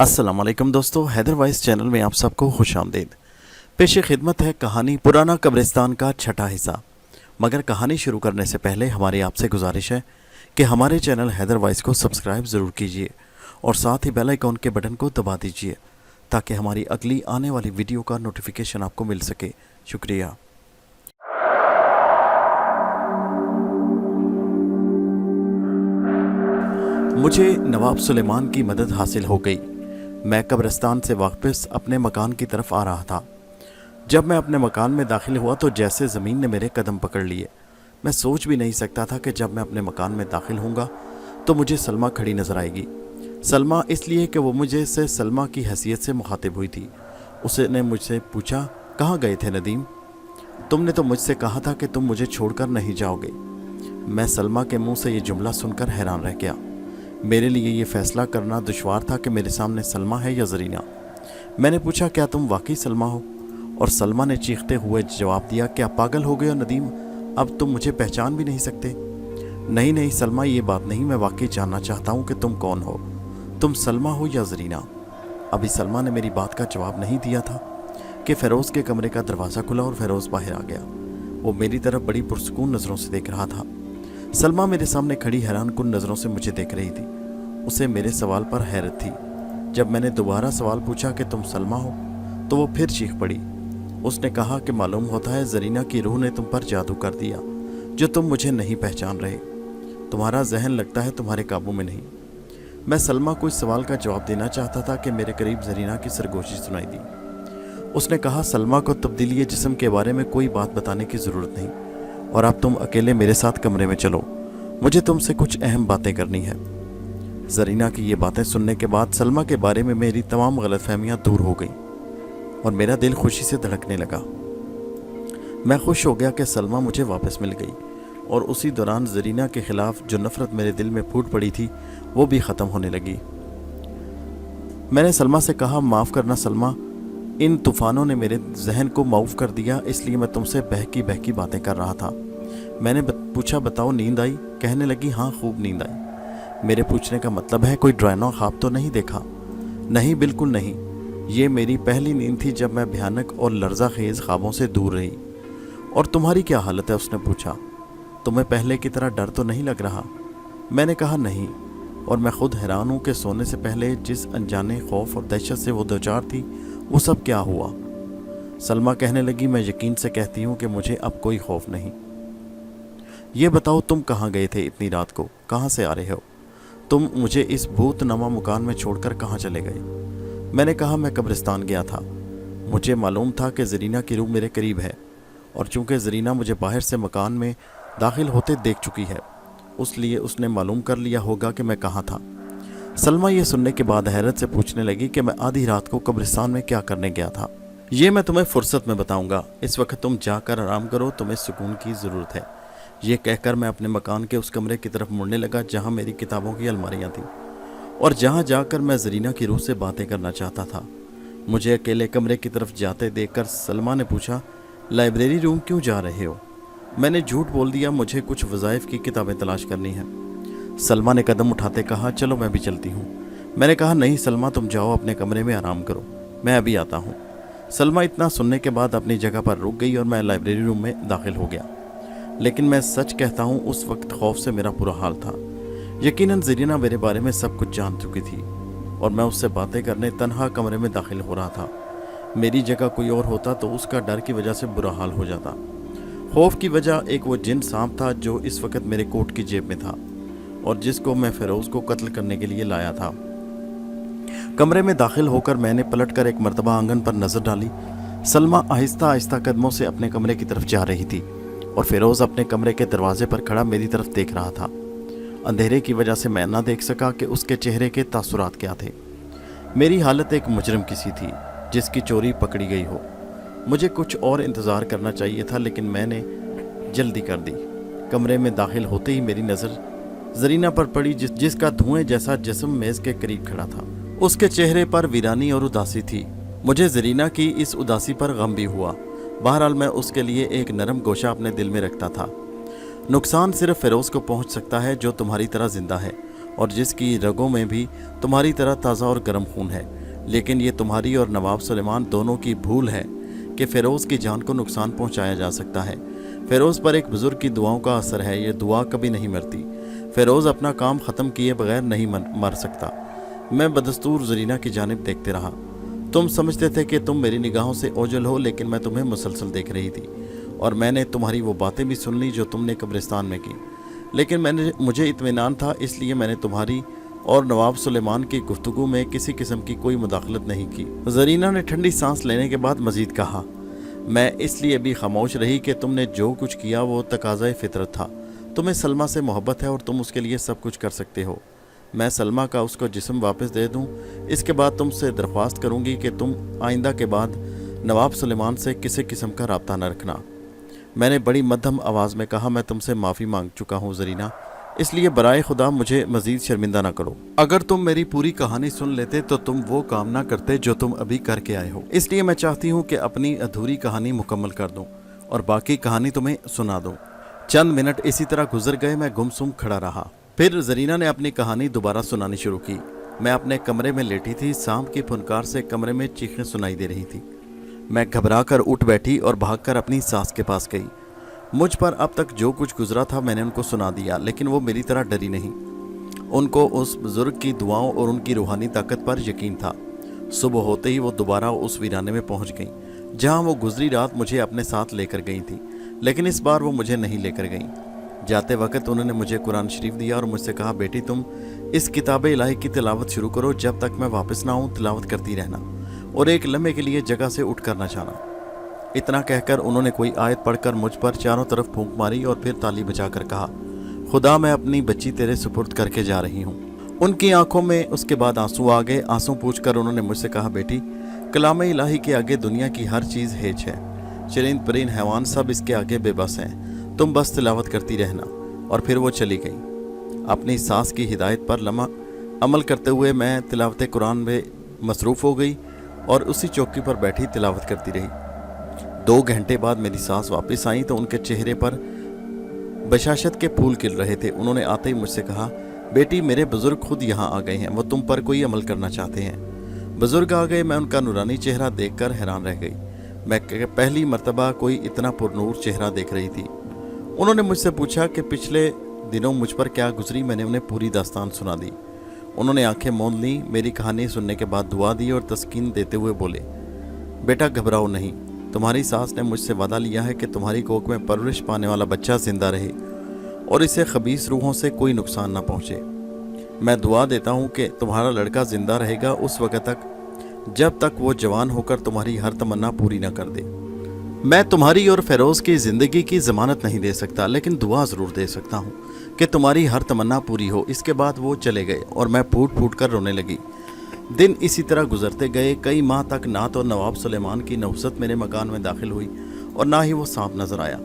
अस्सलाम वालेकुम दोस्तों, हैदर वॉइस चैनल में आप सबको खुश आमदीद। पेश खिदमत है कहानी पुराना कब्रिस्तान का छठा हिस्सा। मगर कहानी शुरू करने से पहले हमारी आपसे गुजारिश है कि हमारे चैनल हैदर वॉइस को सब्सक्राइब ज़रूर कीजिए और साथ ही बेल आइकॉन के बटन को दबा दीजिए ताकि हमारी अगली आने वाली वीडियो का नोटिफिकेशन आपको मिल सके। शुक्रिया। मुझे नवाब सुलेमान की मदद हासिल हो गई। मैं कब्रिस्तान से वापस अपने मकान की तरफ आ रहा था। जब मैं अपने मकान में दाखिल हुआ तो जैसे ज़मीन ने मेरे कदम पकड़ लिए। मैं सोच भी नहीं सकता था कि जब मैं अपने मकान में दाखिल होऊंगा तो मुझे सलमा खड़ी नज़र आएगी। सलमा इसलिए कि वो मुझे से सलमा की हैसियत से मुखातिब हुई थी। उसने मुझसे पूछा, कहाँ गए थे नदीम? तुमने तो मुझसे कहा था कि तुम मुझे छोड़कर नहीं जाओगे। मैं सलमा के मुंह से ये जुमला सुनकर हैरान रह गया। मेरे लिए ये फ़ैसला करना दुश्वार था कि मेरे सामने सलमा है या ज़रीना। मैंने पूछा, क्या तुम वाकई सलमा हो? और सलमा ने चीखते हुए जवाब दिया, क्या पागल हो गए हो नदीम? अब तुम मुझे पहचान भी नहीं सकते? नहीं नहीं सलमा, ये बात नहीं, मैं वाकई जानना चाहता हूँ कि तुम कौन हो। तुम सलमा हो या ज़रीना? अभी सलमा ने मेरी बात का जवाब नहीं दिया था कि फ़िरोज़ के कमरे का दरवाज़ा खुला और फ़िरोज़ बाहर आ गया। वो मेरी तरफ बड़ी पुरसकून नज़रों से देख रहा था। सलमा मेरे सामने खड़ी हैरान कुन नज़रों से मुझे देख रही थी। उसे मेरे सवाल पर हैरत थी। जब मैंने दोबारा सवाल पूछा कि तुम सलमा हो तो वो फिर चीख पड़ी। उसने कहा कि मालूम होता है ज़रीना की रूह ने तुम पर जादू कर दिया जो तुम मुझे नहीं पहचान रहे। तुम्हारा जहन लगता है तुम्हारे काबू में नहीं। मैं सलमा को इस सवाल का जवाब देना चाहता था कि मेरे करीब ज़रीना की सरगोशी सुनाई दी। उसने कहा, सलमा को तब्दीली जिस्म के बारे में कोई बात बताने की ज़रूरत नहीं और अब तुम अकेले मेरे साथ कमरे में चलो, मुझे तुमसे कुछ अहम बातें करनी है। ज़रीना की ये बातें सुनने के बाद सलमा के बारे में मेरी तमाम गलतफहमियां दूर हो गईं और मेरा दिल खुशी से धड़कने लगा। मैं खुश हो गया कि सलमा मुझे वापस मिल गई और उसी दौरान ज़रीना के ख़िलाफ़ जो नफ़रत मेरे दिल में फूट पड़ी थी वो भी ख़त्म होने लगी। मैंने सलमा से कहा, माफ़ करना सलमा, इन तूफ़ानों ने मेरे जहन को माऊफ कर दिया, इसलिए मैं तुमसे बहकी बहकी बातें कर रहा था। मैंने पूछा, बताओ नींद आई? कहने लगी, हाँ खूब नींद आई। मेरे पूछने का मतलब है कोई डरावना ख्वाब तो नहीं देखा? नहीं, बिल्कुल नहीं। ये मेरी पहली नींद थी जब मैं भयानक और लर्जा खेज़ ख्वाबों से दूर रही। और तुम्हारी क्या हालत है? उसने पूछा। तुम्हें पहले की तरह डर तो नहीं लग रहा? मैंने कहा, नहीं। और मैं खुद हैरान हूँ कि सोने से पहले जिस अनजाने खौफ और दहशत से वो दो चार थी वो सब क्या हुआ? सलमा कहने लगी, मैं यकीन से कहती हूँ कि मुझे अब कोई खौफ नहीं। ये बताओ तुम कहाँ गए थे इतनी रात को? कहाँ से आ रहे हो? तुम मुझे इस भूतनमा मकान में छोड़कर कहाँ चले गए? मैंने कहा, मैं कब्रिस्तान गया था। मुझे मालूम था कि ज़रीना की रूह मेरे करीब है और चूँकि ज़रीना मुझे बाहर से मकान में दाखिल होते देख चुकी है उसलिए उसने मालूम कर लिया होगा कि मैं कहाँ था। सलमा ये सुनने के बाद हैरत से पूछने लगी कि मैं आधी रात को कब्रिस्तान में क्या करने गया था। ये मैं तुम्हें फुर्सत में बताऊंगा, इस वक्त तुम जाकर आराम करो, तुम्हें सुकून की ज़रूरत है। ये कहकर मैं अपने मकान के उस कमरे की तरफ मुड़ने लगा जहाँ मेरी किताबों की अलमारियाँ थीं और जहाँ जाकर मैं ज़रीना की रूह से बातें करना चाहता था। मुझे अकेले कमरे की तरफ जाते देखकर सलमा ने पूछा, लाइब्रेरी रूम क्यों जा रहे हो? मैंने झूठ बोल दिया, मुझे कुछ वज़ाइफ की किताबें तलाश करनी है। सलमा ने कदम उठाते कहा, चलो मैं भी चलती हूँ। मैंने कहा, नहीं सलमा, तुम जाओ अपने कमरे में आराम करो, मैं अभी आता हूँ। सलमा इतना सुनने के बाद अपनी जगह पर रुक गई और मैं लाइब्रेरी रूम में दाखिल हो गया। लेकिन मैं सच कहता हूँ, उस वक्त खौफ से मेरा बुरा हाल था। यकीनन ज़रीना मेरे बारे में सब कुछ जान चुकी थी और मैं उससे बातें करने तन्हा कमरे में दाखिल हो रहा था। मेरी जगह कोई और होता तो उसका डर की वजह से बुरा हाल हो जाता। खौफ की वजह एक वो जिन सांप था जो इस वक्त मेरे कोट की जेब में था और जिसको मैं फ़िरोज़ को कत्ल करने के लिए लाया था। कमरे में दाखिल होकर मैंने पलटकर एक मर्तबा आंगन पर नज़र डाली। सलमा आहिस्ता आहिस्ता कदमों से अपने कमरे की तरफ जा रही थी और फ़िरोज़ अपने कमरे के दरवाजे पर खड़ा मेरी तरफ देख रहा था। अंधेरे की वजह से मैं ना देख सका कि उसके चेहरे के तासुरात क्या थे। मेरी हालत एक मुजरिम किसी थी जिसकी चोरी पकड़ी गई हो। मुझे कुछ और इंतज़ार करना चाहिए था लेकिन मैंने जल्दी कर दी। कमरे में दाखिल होते ही मेरी नज़र ज़रीना पर पड़ी जिसका धुएं जैसा जिस्म मेज़ के करीब खड़ा था। उसके चेहरे पर वीरानी और उदासी थी। मुझे ज़रीना की इस उदासी पर गम भी हुआ। बहरहाल मैं उसके लिए एक नरम गोशा अपने दिल में रखता था। नुकसान सिर्फ फ़िरोज़ को पहुंच सकता है जो तुम्हारी तरह ज़िंदा है اور جس کی رگوں میں بھی تمہاری طرح تازہ اور گرم خون ہے، لیکن یہ تمہاری اور نواب سلیمان دونوں کی بھول ہے کہ فیروز کی جان کو نقصان پہنچایا جا سکتا ہے۔ فیروز پر ایک بزرگ کی دعاؤں کا اثر ہے، یہ دعا کبھی نہیں مرتی۔ فیروز اپنا کام ختم کیے بغیر نہیں مر سکتا۔ میں بدستور زرینہ کی جانب دیکھتے رہا۔ تم سمجھتے تھے کہ تم میری نگاہوں سے اوجھل ہو، لیکن میں تمہیں مسلسل دیکھ رہی تھی، اور میں نے تمہاری وہ باتیں بھی سن لی جو تم نے قبرستان میں کی، لیکن مجھے اطمینان تھا، اس لیے میں نے تمہاری اور نواب سلیمان کی گفتگو میں کسی قسم کی کوئی مداخلت نہیں کی۔ زرینہ نے ٹھنڈی سانس لینے کے بعد مزید کہا، میں اس لیے بھی خاموش رہی کہ تم نے جو کچھ کیا وہ تقاضۂ فطرت تھا۔ تمہیں سلمیٰ سے محبت ہے اور تم اس کے لیے سب کچھ کر سکتے ہو۔ میں سلمیٰ کا اس کو جسم واپس دے دوں، اس کے بعد تم سے درخواست کروں گی کہ تم آئندہ کے بعد نواب سلیمان سے کسی قسم کا رابطہ نہ رکھنا۔ میں نے بڑی مدھم آواز میں کہا، میں تم سے معافی مانگ چکا ہوں زرینہ، اس لیے برائے خدا مجھے مزید شرمندہ نہ کرو۔ اگر تم میری پوری کہانی سن لیتے تو تم وہ کام نہ کرتے جو تم ابھی کر کے آئے ہو، اس لیے میں چاہتی ہوں کہ اپنی ادھوری کہانی مکمل کر دوں اور باقی کہانی تمہیں سنا دوں۔ چند منٹ اسی طرح گزر گئے، میں گمسم کھڑا رہا۔ پھر زرینہ نے اپنی کہانی دوبارہ سنانی شروع کی۔ میں اپنے کمرے میں لیٹی تھی، سانپ کی پھنکار سے کمرے میں چیخیں سنائی دے رہی تھی۔ میں گھبرا کر اٹھ بیٹھی اور بھاگ کر اپنی ساس کے پاس گئی۔ مجھ پر اب تک جو کچھ گزرا تھا میں نے ان کو سنا دیا، لیکن وہ میری طرح ڈری نہیں۔ ان کو اس بزرگ کی دعاؤں اور ان کی روحانی طاقت پر یقین تھا۔ صبح ہوتے ہی وہ دوبارہ اس ویرانے میں پہنچ گئیں جہاں وہ گزری رات مجھے اپنے ساتھ لے کر گئی تھی، لیکن اس بار وہ مجھے نہیں لے کر گئیں۔ جاتے وقت انہوں نے مجھے قرآن شریف دیا اور مجھ سے کہا، بیٹی تم اس کتاب الہی کی تلاوت شروع کرو، جب تک میں واپس نہ آؤں تلاوت کرتی رہنا، اور ایک لمحے کے لیے جگہ سے اٹھ کر نہ جانا۔ اتنا کہہ کر انہوں نے کوئی آیت پڑھ کر مجھ پر چاروں طرف پھونک ماری اور پھر تالی بجا کر کہا، خدا میں اپنی بچی تیرے سپرد کر کے جا رہی ہوں۔ ان کی آنکھوں میں اس کے بعد آنسو آ گئے۔ آنسو پوچھ کر انہوں نے مجھ سے کہا، بیٹی کلام الہی کے آگے دنیا کی ہر چیز ہیچ ہے، چرند پرند حیوان سب اس کے آگے بے بس ہیں، تم بس تلاوت کرتی رہنا۔ اور پھر وہ چلی گئی۔ اپنی ساس کی ہدایت پر عمل کرتے ہوئے میں تلاوت قرآن میں مصروف ہو گئی اور اسی چوکی پر بیٹھی تلاوت کرتی رہی۔ 2 گھنٹے بعد میری ساس واپس آئیں تو ان کے چہرے پر بشاشت کے پھول کھل رہے تھے۔ انہوں نے آتے ہی مجھ سے کہا، بیٹی میرے بزرگ خود یہاں آ گئے ہیں، وہ تم پر کوئی عمل کرنا چاہتے ہیں۔ بزرگ آ گئے، میں ان کا نورانی چہرہ دیکھ کر حیران رہ گئی۔ میں پہلی مرتبہ کوئی اتنا پرنور چہرہ دیکھ رہی تھی۔ انہوں نے مجھ سے پوچھا کہ پچھلے دنوں مجھ پر کیا گزری۔ میں نے انہیں پوری داستان سنا دی۔ انہوں نے آنکھیں موند لیں، میری کہانی سننے کے بعد دعا دی اور تسکین دیتے ہوئے بولے، بیٹا گھبراؤ نہیں، تمہاری ساس نے مجھ سے وعدہ لیا ہے کہ تمہاری کوکھ میں پرورش پانے والا بچہ زندہ رہے اور اسے خبیث روحوں سے کوئی نقصان نہ پہنچے۔ میں دعا دیتا ہوں کہ تمہارا لڑکا زندہ رہے گا اس وقت تک جب تک وہ جوان ہو کر تمہاری ہر تمنا پوری نہ کر دے۔ میں تمہاری اور فیروز کی زندگی کی ضمانت نہیں دے سکتا، لیکن دعا ضرور دے سکتا ہوں کہ تمہاری ہر تمنا پوری ہو۔ اس کے بعد وہ چلے گئے اور میں پھوٹ پھوٹ کر رونے لگی۔ دن اسی طرح گزرتے گئے۔ کئی ماہ تک نہ تو نواب سلیمان کی نحوست میرے مکان میں داخل ہوئی اور نہ ہی وہ سانپ نظر آیا۔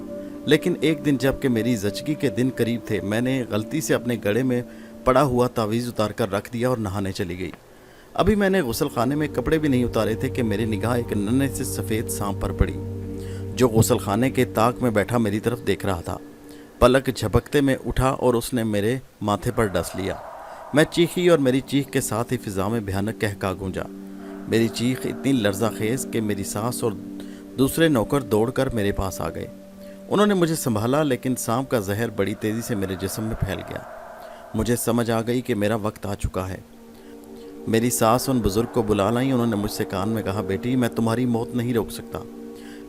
لیکن ایک دن جب کہ میری زچگی کے دن قریب تھے، میں نے غلطی سے اپنے گڑے میں پڑا ہوا تعویذ اتار کر رکھ دیا اور نہانے چلی گئی۔ ابھی میں نے غسل خانے میں کپڑے بھی نہیں اتارے تھے کہ میری نگاہ ایک ننھے سے سفید سانپ پر پڑی جو غسل خانے کے طاق میں بیٹھا میری طرف دیکھ رہا تھا۔ پلک جھپکتے میں اٹھا اور اس نے میرے ماتھے پر ڈس لیا۔ میں چیخی اور میری چیخ کے ساتھ ہی فضا میں بھیانک کہکا گونجا۔ میری چیخ اتنی لرزہ خیز کہ میری ساس اور دوسرے نوکر دوڑ کر میرے پاس آ گئے۔ انہوں نے مجھے سنبھالا، لیکن سانپ کا زہر بڑی تیزی سے میرے جسم میں پھیل گیا۔ مجھے سمجھ آ گئی کہ میرا وقت آ چکا ہے۔ میری ساس ان بزرگ کو بلا لائیں۔ انہوں نے مجھ سے کان میں کہا، بیٹی میں تمہاری موت نہیں روک سکتا،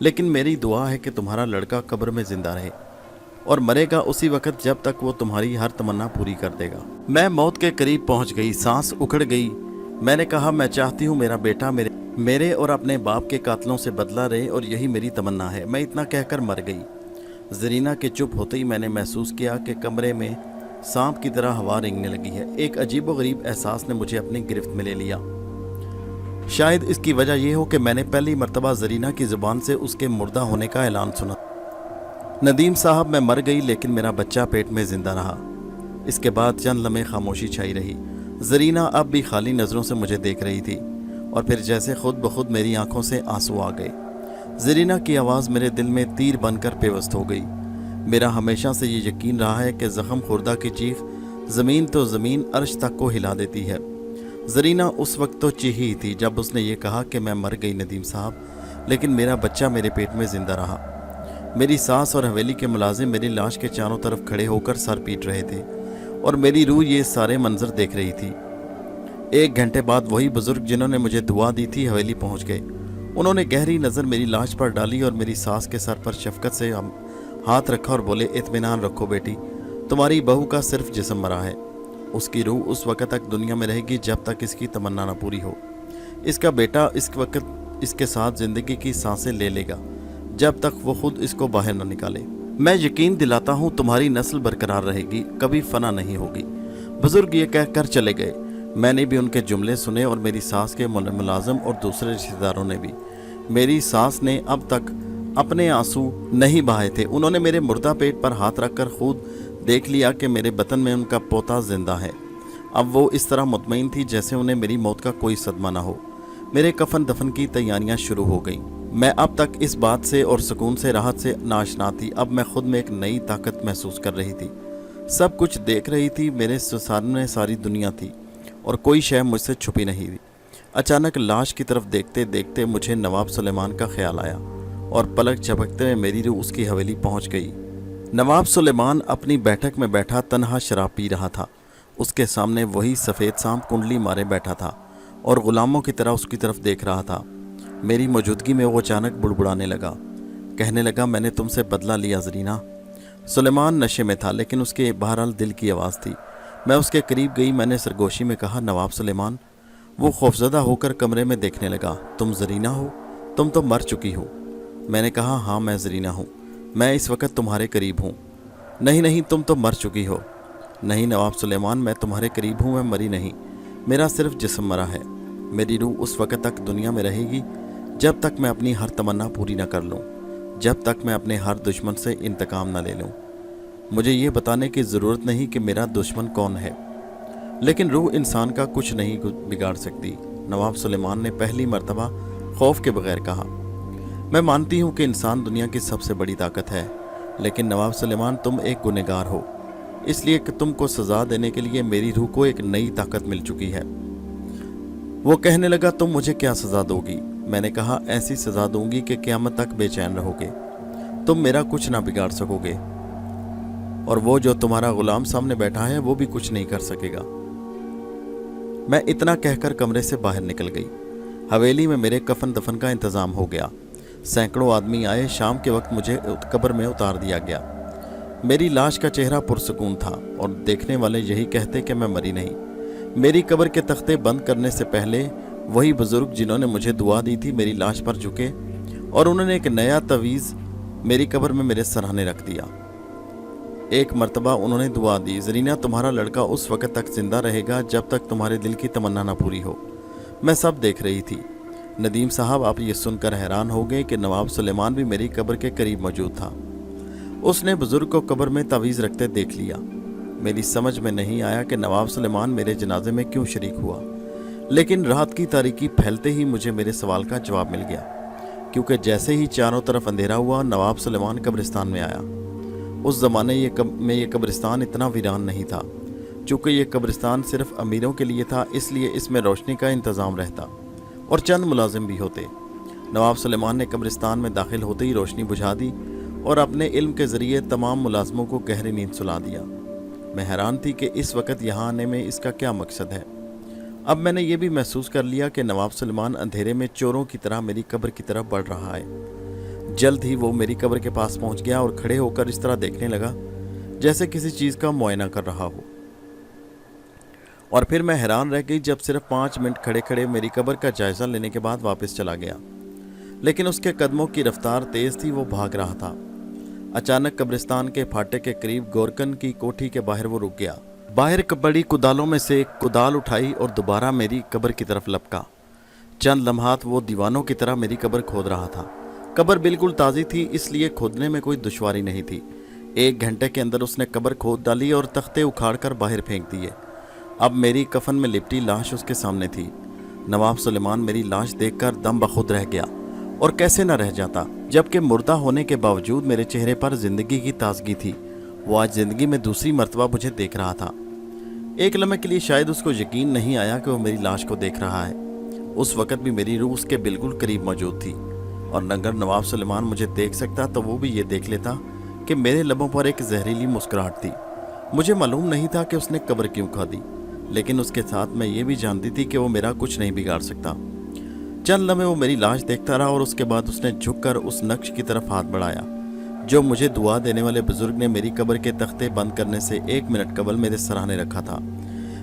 لیکن میری دعا ہے کہ تمہارا لڑکا قبر میں زندہ رہے اور مرے گا اسی وقت جب تک وہ تمہاری ہر تمنا پوری کر دے گا۔ میں موت کے قریب پہنچ گئی، سانس اکھڑ گئی۔ میں نے کہا، میں چاہتی ہوں میرا بیٹا میرے اور اپنے باپ کے قاتلوں سے بدلہ رہے، اور یہی میری تمنا ہے۔ میں اتنا کہہ کر مر گئی۔ زرینہ کے چپ ہوتے ہی میں نے محسوس کیا کہ کمرے میں سانپ کی طرح ہوا رینگنے لگی ہے۔ ایک عجیب و غریب احساس نے مجھے اپنی گرفت میں لے لیا۔ شاید اس کی وجہ یہ ہو کہ میں نے پہلی مرتبہ زرینہ کی زبان سے اس کے مردہ ہونے کا اعلان سنا۔ ندیم صاحب، میں مر گئی لیکن میرا بچہ پیٹ میں زندہ رہا۔ اس کے بعد چند لمحے خاموشی چھائی رہی۔ زرینہ اب بھی خالی نظروں سے مجھے دیکھ رہی تھی اور پھر جیسے خود بخود میری آنکھوں سے آنسو آ گئے۔ زرینہ کی آواز میرے دل میں تیر بن کر پیوست ہو گئی۔ میرا ہمیشہ سے یہ یقین رہا ہے کہ زخم خوردہ کی چیخ ज़मीन तो ज़मीन अर्श तक को हिला देती है। ज़रीना उस वक्त तो चीखी थी जब उसने ये कहा कि मैं मर गई नदीम साहब, लेकिन मेरा बच्चा मेरे पेट में ज़िंदा रहा। मेरी सास और हवेली के मुलाजिम मेरी लाश के चारों तरफ खड़े होकर सर पीट रहे थे और मेरी रूह ये सारे मंजर देख रही थी। 1 घंटे बाद वही बुजुर्ग जिन्होंने मुझे दुआ दी थी हवेली पहुंच गए। उन्होंने गहरी नज़र मेरी लाश पर डाली और मेरी सास के सर पर शफकत से हाथ रखा और बोले, इत्मीनान रखो बेटी, तुम्हारी बहू का सिर्फ जिस्म मरा है। उसकी रूह उस वक़्त तक दुनिया में रहेगी जब तक इसकी तमन्ना ना पूरी हो। इसका बेटा इस वक्त इसके साथ ज़िंदगी की सांसें ले लेगा जब तक वो खुद इसको बाहर ना निकाले। मैं यकीन दिलाता हूँ तुम्हारी नस्ल बरकरार रहेगी, कभी फना नहीं होगी। बुजुर्ग ये कह कर चले गए। मैंने भी उनके जुमले सुने और मेरी सास के मुलाजिम और दूसरे रिश्तेदारों ने भी। मेरी सास ने अब तक अपने आंसू नहीं बहाए थे। उन्होंने मेरे मुर्दा पेट पर हाथ रखकर खुद देख लिया कि मेरे बतन में उनका पोता जिंदा है। अब वो इस तरह मुतमईन थी जैसे उन्हें मेरी मौत का कोई सदमा ना हो। मेरे कफन दफन की तैयारियां शुरू हो गईं। मैं अब तक इस बात से और सुकून से राहत से नाशना थी। अब मैं खुद में एक नई ताकत महसूस कर रही थी, सब कुछ देख रही थी। मेरे सामने सारी दुनिया थी और कोई शय मुझसे छुपी नहीं थी। अचानक लाश की तरफ देखते देखते मुझे नवाब सुलेमान का ख्याल आया और पलक झपकते में मेरी रूह उसकी हवेली पहुंच गई। नवाब सुलेमान अपनी बैठक में बैठा तन्हा शराब पी रहा था। उसके सामने वही सफ़ेद सांप कुंडली मारे बैठा था और गुलामों की तरह उसकी तरफ देख रहा था। मेरी मौजूदगी में वो अचानक बुड़बुड़ाने लगा, कहने लगा, मैंने तुमसे बदला लिया ज़रीना। सुलेमान नशे में था लेकिन उसके बहरहाल दिल की आवाज़ थी। मैं उसके करीब गई। मैंने सरगोशी में कहा, नवाब सुलेमान। वो खौफजदा होकर कमरे में देखने लगा। तुम ज़रीना हो? तुम तो मर चुकी हो। मैंने कहा, हाँ मैं ज़रीना हूँ, मैं इस वक्त तुम्हारे करीब हूँ। नहीं नहीं, तुम तो मर चुकी हो। नहीं नवाब सुलेमान, मैं तुम्हारे करीब हूँ, मैं मरी नहीं, मेरा सिर्फ जिस्म मरा है। मेरी रूह उस वक्त तक दुनिया में रहेगी जब तक मैं अपनी हर तमन्ना पूरी न कर लूँ, जब तक मैं अपने हर दुश्मन से इंतकाम न ले लूँ। मुझे ये बताने की ज़रूरत नहीं कि मेरा दुश्मन कौन है, लेकिन रूह इंसान का कुछ नहीं बिगाड़ सकती। नवाब सुलेमान ने पहली मर्तबा खौफ के बगैर कहा। मैं मानती हूँ कि इंसान दुनिया की सबसे बड़ी ताकत है, लेकिन नवाब सुलेमान तुम एक गुनहगार हो, इसलिए कि तुमको सज़ा देने के लिए मेरी रूह को एक नई ताकत मिल चुकी है। वो कहने लगा, तुम मुझे क्या सज़ा दोगी? मैंने कहा, ऐसी सज़ा दूंगी कि क़यामत तक बेचैन रहोगे, तुम मेरा कुछ ना बिगाड़ सकोगे और वो जो तुम्हारा गुलाम सामने बैठा है वो भी कुछ नहीं कर सकेगा। मैं इतना कहकर कमरे से बाहर निकल गई। हवेली में मेरे कफन दफन का इंतज़ाम हो गया। सैकड़ों आदमी आए। शाम के वक्त मुझे कब्र में उतार दिया गया। मेरी लाश का चेहरा पुरसकून था और देखने वाले यही कहते कि मैं मरी नहीं। मेरी कब्र के तख्ते बंद करने से पहले वही बुज़ुर्ग जिन्होंने मुझे दुआ दी थी मेरी लाश पर झुके और उन्होंने एक नया तवीज़ मेरी कब्र में मेरे सराहने रख दिया। एक मर्तबा उन्होंने दुआ दी, ज़रीना तुम्हारा लड़का उस वक़्त तक ज़िंदा रहेगा जब तक तुम्हारे दिल की तमन्ना ना पूरी हो। मैं सब देख रही थी। नदीम साहब, आप ये सुनकर हैरान हो गए कि नवाब सुलेमान भी मेरी कब्र के करीब मौजूद था। उसने बुज़ुर्ग को कब्र में तावीज़ रखते देख लिया। मेरी समझ में नहीं आया कि नवाब सुलेमान मेरे जनाजे में क्यों शरीक हुआ, लेकिन रात की तारीकी फैलते ही मुझे मेरे सवाल का जवाब मिल गया, क्योंकि जैसे ही चारों तरफ अंधेरा हुआ नवाब सुलेमान कब्रिस्तान में आया। उस ज़माने में ये कब्रिस्तान इतना वीरान नहीं था। चूँकि ये कब्रिस्तान सिर्फ अमीरों के लिए था, इसलिए इसमें रोशनी का इंतज़ाम रहता और चंद मुलाजिम भी होते। नवाब सुलेमान ने कब्रिस्तान में दाखिल होते ही रोशनी बुझा दी और अपने इल्म के ज़रिए तमाम मुलाजमों को गहरी नींद सुला दिया। मैं हैरान थी कि इस वक्त यहाँ आने में इसका क्या मकसद है। अब मैंने ये भी महसूस कर लिया कि नवाब सुलेमान अंधेरे में चोरों की तरह मेरी कब्र की तरफ बढ़ रहा है। जल्द ही वो मेरी कब्र के पास पहुँच गया और खड़े होकर इस तरह देखने लगा जैसे किसी चीज़ का मुआयना कर रहा हो। और फिर मैं हैरान रह गई जब सिर्फ 5 मिनट खड़े खड़े मेरी कब्र का जायज़ा लेने के बाद वापस चला गया। लेकिन उसके कदमों की रफ्तार तेज़ थी, वो भाग रहा था। अचानक कब्रिस्तान के फाटक के करीब गोरकन की कोठी के बाहर वो रुक गया। बाहर बड़ी कुदालों में से एक कुदाल उठाई और दोबारा मेरी कब्र की तरफ लपका। चंद लम्हात वो दीवानों की तरह मेरी कब्र खोद रहा था। कब्र बिल्कुल ताज़ी थी, इसलिए खोदने में कोई दुश्वारी नहीं थी। 1 घंटे के अंदर उसने कब्र खोद डाली और तख्ते उखाड़ कर बाहर फेंक दिए। अब मेरी कफन में लिपटी लाश उसके सामने थी। नवाब सुलेमान मेरी लाश देखकर दम बखुद रह गया, और कैसे न रह जाता, जबकि मुर्दा होने के बावजूद मेरे चेहरे पर जिंदगी की ताजगी थी। वो आज जिंदगी में दूसरी मर्तबा मुझे देख रहा था। ایک لمحے کے لیے شاید اس کو یقین نہیں آیا کہ وہ میری لاش کو دیکھ رہا ہے۔ اس وقت بھی میری روح اس کے بالکل قریب موجود تھی، اور اگر نواب سلیمان مجھے دیکھ سکتا تو وہ بھی یہ دیکھ لیتا کہ میرے لبوں پر ایک زہریلی مسکراہٹ تھی۔ مجھے معلوم نہیں تھا کہ اس نے قبر کیوں کھا دی، لیکن اس کے ساتھ میں یہ بھی جانتی تھی کہ وہ میرا کچھ نہیں بگاڑ سکتا۔ چند لمحے وہ میری لاش دیکھتا رہا، اور اس کے بعد اس نے جھک کر اس نقش کی طرف ہاتھ بڑھایا جو مجھے دعا دینے والے بزرگ نے میری قبر کے تختے بند کرنے سے 1 منٹ قبل میرے سراہنے رکھا تھا۔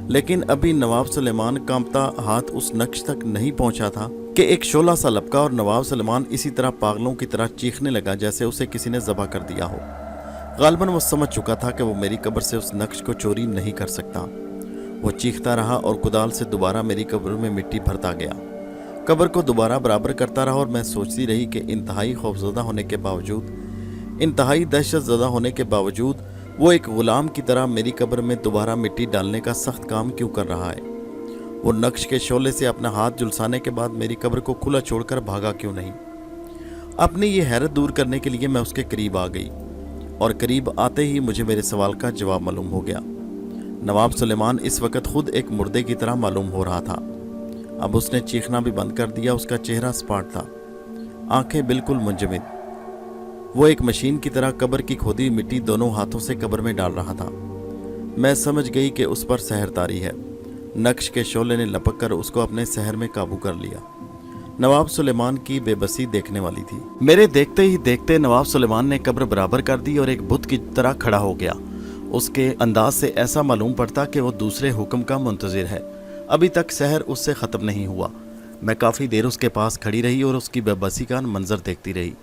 لیکن ابھی نواب سلیمان کانپتا ہاتھ اس نقش تک نہیں پہنچا تھا کہ ایک شعلہ سا لپکا، اور نواب سلیمان اسی طرح پاگلوں کی طرح چیخنے لگا جیسے اسے کسی نے ذبح کر دیا ہو۔ غالباً وہ سمجھ چکا تھا کہ وہ میری قبر سے اس نقش کو چوری نہیں کر سکتا۔ وہ چیختا رہا اور کدال سے دوبارہ میری قبر میں مٹی بھرتا گیا، قبر کو دوبارہ برابر کرتا رہا، اور میں سوچتی رہی کہ انتہائی خوفزدہ ہونے کے باوجود، انتہائی دہشت زدہ ہونے کے باوجود وہ ایک غلام کی طرح میری قبر میں دوبارہ مٹی ڈالنے کا سخت کام کیوں کر رہا ہے۔ وہ نقش کے شعلے سے اپنا ہاتھ جھلسانے کے بعد میری قبر کو کھلا چھوڑ کر بھاگا کیوں نہیں؟ اپنی یہ حیرت دور کرنے کے لیے میں اس کے قریب آ گئی، اور قریب آتے ہی مجھے میرے سوال کا جواب معلوم ہو گیا۔ نواب سلیمان اس وقت خود ایک مردے کی طرح معلوم ہو رہا تھا۔ اب اس نے چیخنا بھی بند کر دیا، اس کا چہرہ سپاٹ تھا، آنکھیں بالکل منجمد۔ وہ ایک مشین کی طرح قبر کی کھودی مٹی دونوں ہاتھوں سے قبر میں ڈال رہا تھا۔ میں سمجھ گئی کہ اس پر سحر طاری ہے۔ نقش کے شعلے نے لپک کر اس کو اپنے سحر میں قابو کر لیا۔ نواب سلیمان کی بے بسی دیکھنے والی تھی۔ میرے دیکھتے ہی دیکھتے نواب سلیمان نے قبر برابر کر دی اور ایک بت کی طرح کھڑا ہو گیا۔ اس کے انداز سے ایسا معلوم پڑتا کہ وہ دوسرے حکم کا منتظر ہے۔ ابھی تک سحر اس سے ختم نہیں ہوا۔ میں کافی دیر اس کے پاس کھڑی رہی اور اس کی بے بسی کا منظر دیکھتی رہی۔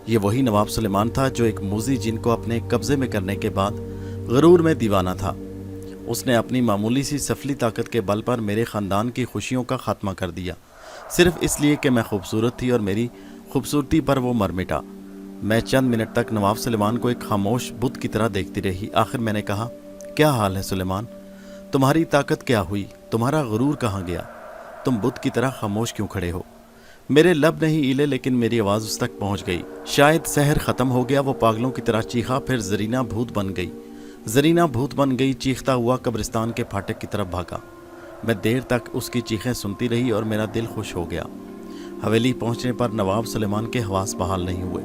یہ وہی نواب سلیمان تھا جو ایک موذی جن کو اپنے قبضے میں کرنے کے بعد غرور میں دیوانہ تھا۔ اس نے اپنی معمولی سی سفلی طاقت کے بل پر میرے خاندان کی خوشیوں کا خاتمہ کر دیا، صرف اس لیے کہ میں خوبصورت تھی اور میری خوبصورتی پر وہ مر مٹا۔ میں چند منٹ تک نواب سلیمان کو ایک خاموش بت کی طرح دیکھتی رہی۔ آخر میں نے کہا، کیا حال ہے سلیمان؟ تمہاری طاقت کیا ہوئی؟ تمہارا غرور کہاں گیا؟ تم بت کی طرح خاموش کیوں کھڑے ہو؟ میرے لب نہیں ہلے لیکن میری آواز اس تک پہنچ گئی۔ شاید سحر ختم ہو گیا۔ وہ پاگلوں کی طرح چیخا، پھر زرینہ بھوت بن گئی۔ زرینہ بھوت بن گئی، چیختا ہوا قبرستان کے پھاٹک کی طرف بھاگا۔ میں دیر تک اس کی چیخیں سنتی رہی اور میرا دل خوش ہو گیا۔ حویلی پہنچنے پر نواب سلیمان کے حواس بحال نہیں ہوئے۔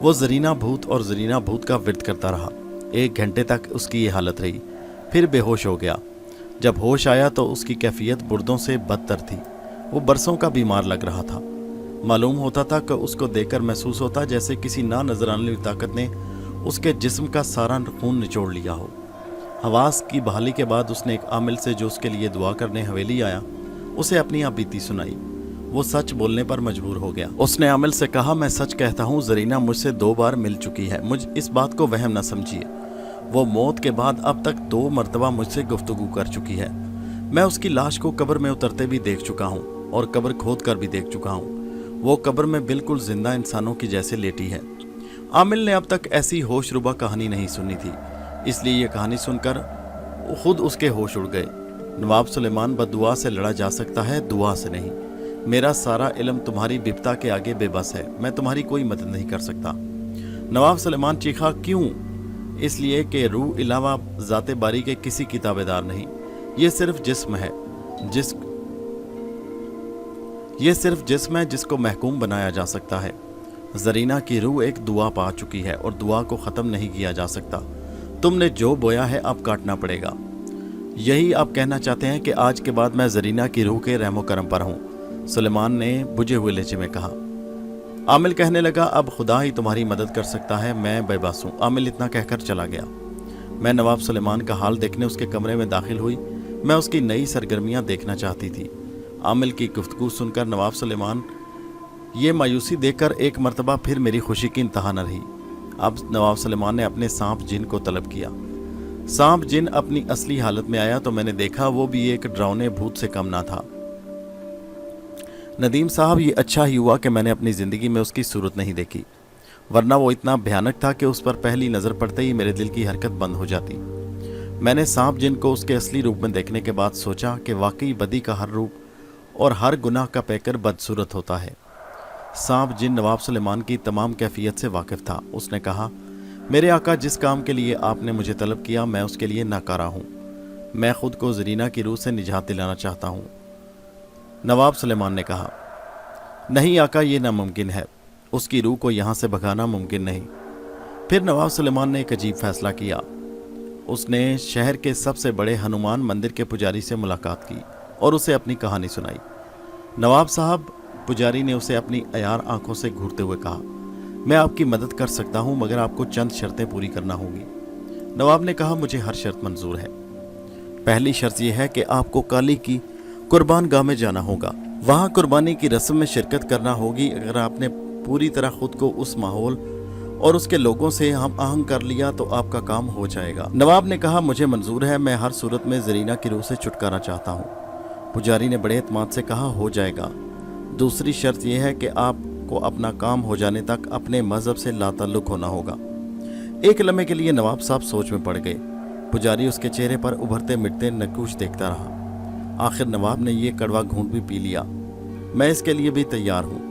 وہ زرینہ بھوت اور زرینہ بھوت کا ورد کرتا رہا۔ 1 گھنٹے تک اس کی یہ حالت رہی، پھر بے ہوش ہو گیا۔ جب ہوش آیا تو اس کی کیفیت بردوں سے بدتر تھی۔ وہ برسوں کا بیمار لگ رہا تھا۔ معلوم ہوتا تھا کہ اس کو دیکھ کر محسوس ہوتا جیسے کسی نہ نظر آنے والی طاقت نے اس کے جسم کا سارا خون نچوڑ لیا ہو۔ حواس کی بحالی کے بعد اس نے ایک عامل سے جو اس کے لیے دعا کرنے حویلی آیا، اسے اپنی بیتی سنائی۔ وہ سچ بولنے پر مجبور ہو گیا۔ اس نے عامل سے کہا، میں سچ کہتا ہوں، زرینہ مجھ سے 2 بار مل چکی ہے، مجھ اس بات کو وہم نہ سمجھیے۔ وہ موت کے بعد اب تک 2 مرتبہ مجھ سے گفتگو کر چکی ہے۔ میں اس کی لاش کو قبر میں اترتے بھی دیکھ چکا ہوں اور قبر کھود کر بھی دیکھ چکا ہوں۔ وہ قبر میں بالکل زندہ انسانوں کی جیسے لیٹی ہے۔ عامل نے اب تک ایسی ہوش ربا کہانی نہیں سنی تھی، اس لیے یہ کہانی سن کر خود اس کے ہوش اڑ گئے۔ نواب سلیمان، بددعا سے لڑا جا سکتا ہے، دعا سے نہیں۔ میرا سارا علم تمہاری بپتا کے آگے بے بس ہے، میں تمہاری کوئی مدد نہیں کر سکتا۔ نواب سلیمان چیخا، کیوں؟ اس لیے کہ روح علاوہ ذات باری کے کسی کی تابعدار نہیں۔ یہ صرف جسم ہے جس کو محکوم بنایا جا سکتا ہے۔ زرینہ کی روح ایک دعا پا چکی ہے اور دعا کو ختم نہیں کیا جا سکتا۔ تم نے جو بویا ہے اب کاٹنا پڑے گا۔ یہی آپ کہنا چاہتے ہیں کہ آج کے بعد میں زرینہ کی روح کے رحم و کرم پر ہوں، سلیمان نے بجھے ہوئے لہجے میں کہا۔ عامل کہنے لگا، اب خدا ہی تمہاری مدد کر سکتا ہے، میں بے بس ہوں۔ عامل اتنا کہہ کر چلا گیا۔ میں نواب سلیمان کا حال دیکھنے اس کے کمرے میں داخل ہوئی۔ میں اس کی نئی سرگرمیاں دیکھنا چاہتی تھی۔ عامل کی گفتگو سن کر نواب سلیمان یہ مایوسی دیکھ کر ایک مرتبہ پھر میری خوشی کی انتہا نہ رہی۔ اب نواب سلیمان نے اپنے سانپ جن کو طلب کیا۔ سانپ جن اپنی اصلی حالت میں آیا تو میں نے دیکھا وہ بھی ایک ڈراؤنے بھوت سے کم نہ تھا۔ ندیم صاحب، یہ اچھا ہی ہوا کہ میں نے اپنی زندگی میں اس کی صورت نہیں دیکھی، ورنہ وہ اتنا بھیانک تھا کہ اس پر پہلی نظر پڑتے ہی میرے دل کی حرکت بند ہو جاتی۔ میں نے سانپ جن کو اس کے اصلی روپ میں دیکھنے کے بعد سوچا کہ واقعی بدی کا ہر روپ اور ہر گناہ کا پیکر بدصورت ہوتا ہے۔ سانپ جن نواب سلیمان کی تمام کیفیت سے واقف تھا۔ اس نے کہا، میرے آقا، جس کام کے لیے آپ نے مجھے طلب کیا میں اس کے لیے ناکارہ ہوں۔ मैं खुद को ज़रीना की रूह से निजात दिलाना चाहता हूँ। नवाब सुलेमान ने कहा, नहीं आका, ये नामुमकिन है, उसकी रूह को यहाँ से भगाना मुमकिन नहीं। फिर नवाब सुलेमान ने एक अजीब फैसला किया। उसने शहर के सबसे बड़े हनुमान मंदिर के पुजारी से मुलाकात की और उसे अपनी कहानी सुनाई। नवाब साहब, पुजारी ने उसे अपनी अयार आंखों से घूरते हुए कहा, मैं आपकी मदद कर सकता हूँ, मगर आपको चंद शर्तें पूरी करना होंगी। नवाब ने कहा, मुझे हर शर्त मंजूर है। पहली शर्त यह है कि आपको काली की कुर्बान गाह में जाना होगा, वहाँ कुर्बानी की रस्म में शिरकत करना होगी। अगर आपने पूरी तरह खुद को उस माहौल और उसके लोगों से हम आहंग कर लिया तो आपका काम हो जाएगा। नवाब ने कहा, मुझे मंजूर है, मैं हर सूरत में ज़रीना की रूह से छुटकारा चाहता हूँ। पुजारी ने बड़े एतमाद से कहा, हो जाएगा। दूसरी शर्त यह है कि आपको अपना काम हो जाने तक अपने मज़हब से लाताल्लुक होना होगा। एक लम्हे के लिए नवाब साहब सोच में पड़ गए। पुजारी उसके चेहरे पर उभरते मिटते नकूश देखता रहा। आखिर नवाब ने ये कड़वा घूंट भी पी लिया। मैं इसके लिए भी तैयार हूँ,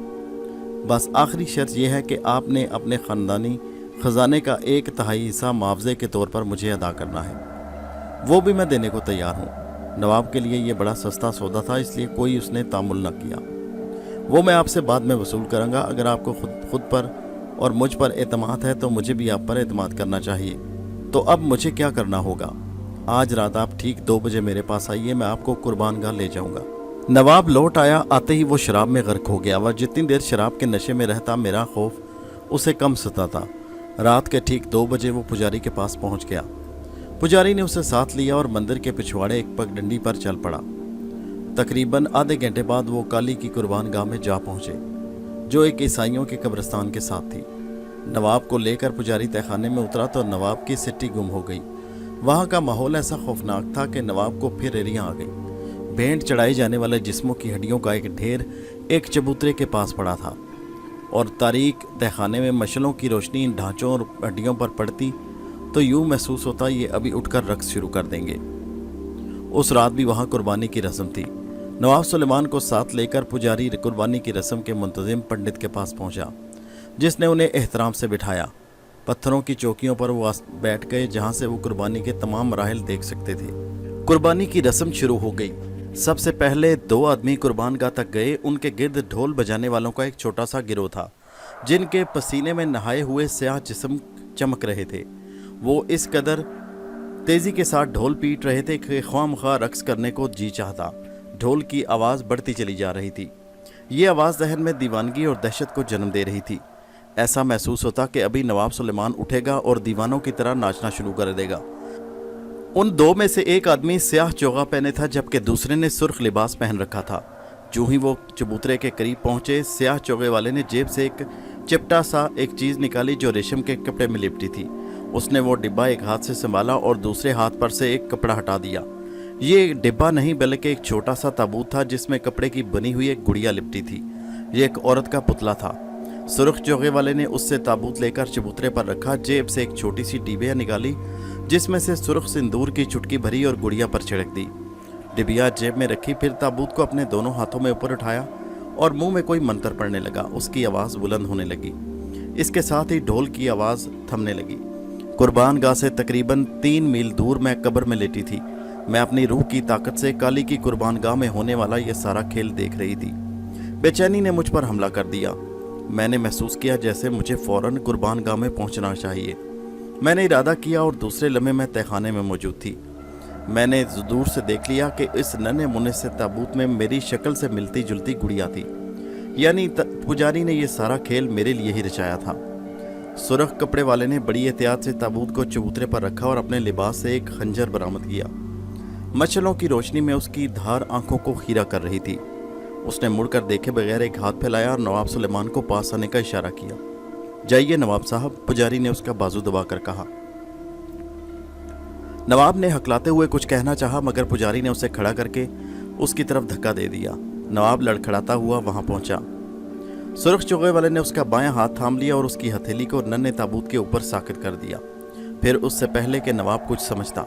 बस आखिरी शर्त यह है कि आपने अपने ख़ानदानी ख़जाने का 1/3 हिस्सा मुआवजे के तौर पर मुझे अदा करना है। वो भी मैं देने को तैयार हूँ। नवाब के लिए ये बड़ा सस्ता सौदा था, इसलिए कोई उसने तामुल न किया। वो मैं आपसे बाद में वसूल करूँगा। अगर आपको खुद पर और मुझ पर एतमाद है तो मुझे भी आप पर एतमाद करना चाहिए। तो अब मुझे क्या करना होगा? आज रात आप ठीक 2 बजे मेरे पास आइए, मैं आपको कुर्बान गाह ले जाऊँगा। नवाब लौट आया। आते ही वो शराब में गर्क हो गया। वह जितनी देर शराब के नशे में रहता, मेरा खौफ उसे कम सताता। रात के ठीक 2 बजे वो पुजारी के पास पहुंच गया। पुजारी ने उसे साथ लिया और मंदिर के पिछवाड़े एक पगडंडी पर चल पड़ा। तकरीबन आधे घंटे बाद वो काली की कुर्बान गाह में जा पहुंचे, जो एक ईसाइयों के कब्रिस्तान के साथ थी। नवाब को लेकर पुजारी तहखाने में उतरा तो नवाब की सिट्टी गुम हो गई। वहाँ का माहौल ऐसा खौफनाक था कि नवाब को फिर एरियाँ आ गई। भेंट चढ़ाई जाने वाले जिस्मों की हड्डियों का एक ढेर एक चबूतरे के पास पड़ा था और तारीक तहखाने में मशलों की रोशनी इन ढांचों और हड्डियों पर पड़ती तो यूं महसूस होता ये अभी उठकर रक्स शुरू कर देंगे। उस रात भी वहाँ कुर्बानी की रस्म थी। नवाब सुलेमान को साथ लेकर पुजारी कुर्बानी की रस्म के मुंतजिम पंडित के पास पहुंचा, जिसने उन्हें एहतराम से बिठाया। पत्थरों की चौकियों पर वो बैठ गए, जहाँ से वो कुर्बानी के तमाम मराहिल देख सकते थे। कुर्बानी की रस्म शुरू हो गई। सबसे पहले 2 आदमी कुर्बान गाह तक गए। उनके गिर्द ढोल बजाने वालों का एक छोटा सा गिरोह था, जिनके पसीने में नहाए हुए स्याह जिस्म चमक रहे थे। वो इस कदर तेज़ी के साथ ढोल पीट रहे थे कि ख्वामख्वाह रक्स करने को जी चाहता। ढोल की आवाज़ बढ़ती चली जा रही थी। ये आवाज़ जहन में दीवानगी और दहशत को जन्म दे रही थी। ऐसा महसूस होता कि अभी नवाब सुलेमान उठेगा और दीवानों की तरह नाचना शुरू कर देगा। उन 2 में से एक आदमी स्याह चोगा पहने था, जबकि दूसरे ने सुर्ख लिबास पहन रखा था। जो ही वो चबूतरे के करीब पहुंचे, स्याह चोगे वाले ने जेब से एक चिपटा सा एक चीज़ निकाली जो रेशम के कपड़े में लिपटी थी। उसने वो डिब्बा एक हाथ से संभाला और दूसरे हाथ पर से एक कपड़ा हटा दिया। ये एक डिब्बा नहीं बल्कि एक छोटा सा ताबूत था, जिसमें कपड़े की बनी हुई एक गुड़िया लिपटी थी। ये एक औरत का पुतला था। सुर्ख चोगे वाले ने उससे ताबूत लेकर चबूतरे पर रखा। जेब से एक छोटी सी डिबिया निकाली, जिसमें से सुर्ख सिंदूर की चुटकी भरी और गुड़िया पर छिड़क दी। डिबिया जेब में रखी, फिर ताबूत को अपने दोनों हाथों में ऊपर उठाया और मुंह में कोई मंत्र पढ़ने लगा। उसकी आवाज़ बुलंद होने लगी। इसके साथ ही ढोल की आवाज़ थमने लगी। कुर्बान गाह से तकरीबन 3 मील दूर मैं कब्र में लेटी थी। मैं अपनी रूह की ताकत से काली की कुर्बान गाह में होने वाला यह सारा खेल देख रही थी। बेचैनी ने मुझ पर हमला कर दिया। मैंने महसूस किया जैसे मुझे फ़ौरन कुर्बान गाह में पहुंचना चाहिए। मैंने इरादा किया और दूसरे लम्हे में तहखाने में मौजूद थी। मैंने दूर से देख लिया कि इस नन्हे मुन्ने से ताबूत में मेरी शक्ल से मिलती जुलती गुड़िया थी। यानी पुजारी ने यह सारा खेल मेरे लिए ही रचाया था। सुर्ख कपड़े वाले ने बड़ी एहतियात से ताबूत को चबूतरे पर रखा और अपने लिबास से एक खंजर बरामद किया। मच्छलों की रोशनी में उसकी धार आंखों को खीरा कर रही थी। उसने मुड़कर देखे बगैर एक हाथ फैलाया और नवाब सुलेमान को पास आने का इशारा किया। जाइए नवाब साहब, पुजारी ने उसका बाजू दबाकर कहा। नवाब ने हकलाते हुए कुछ कहना चाहा, मगर पुजारी ने उसे खड़ा करके उसकी तरफ धक्का दे दिया। नवाब लड़खड़ाता हुआ वहां पहुंचा। सुर्ख चोगे वाले ने उसका बायां हाथ थाम लिया और उसकी हथेली को नन्हे ताबूत के ऊपर साकित कर दिया। फिर उससे पहले कि नवाब कुछ समझता,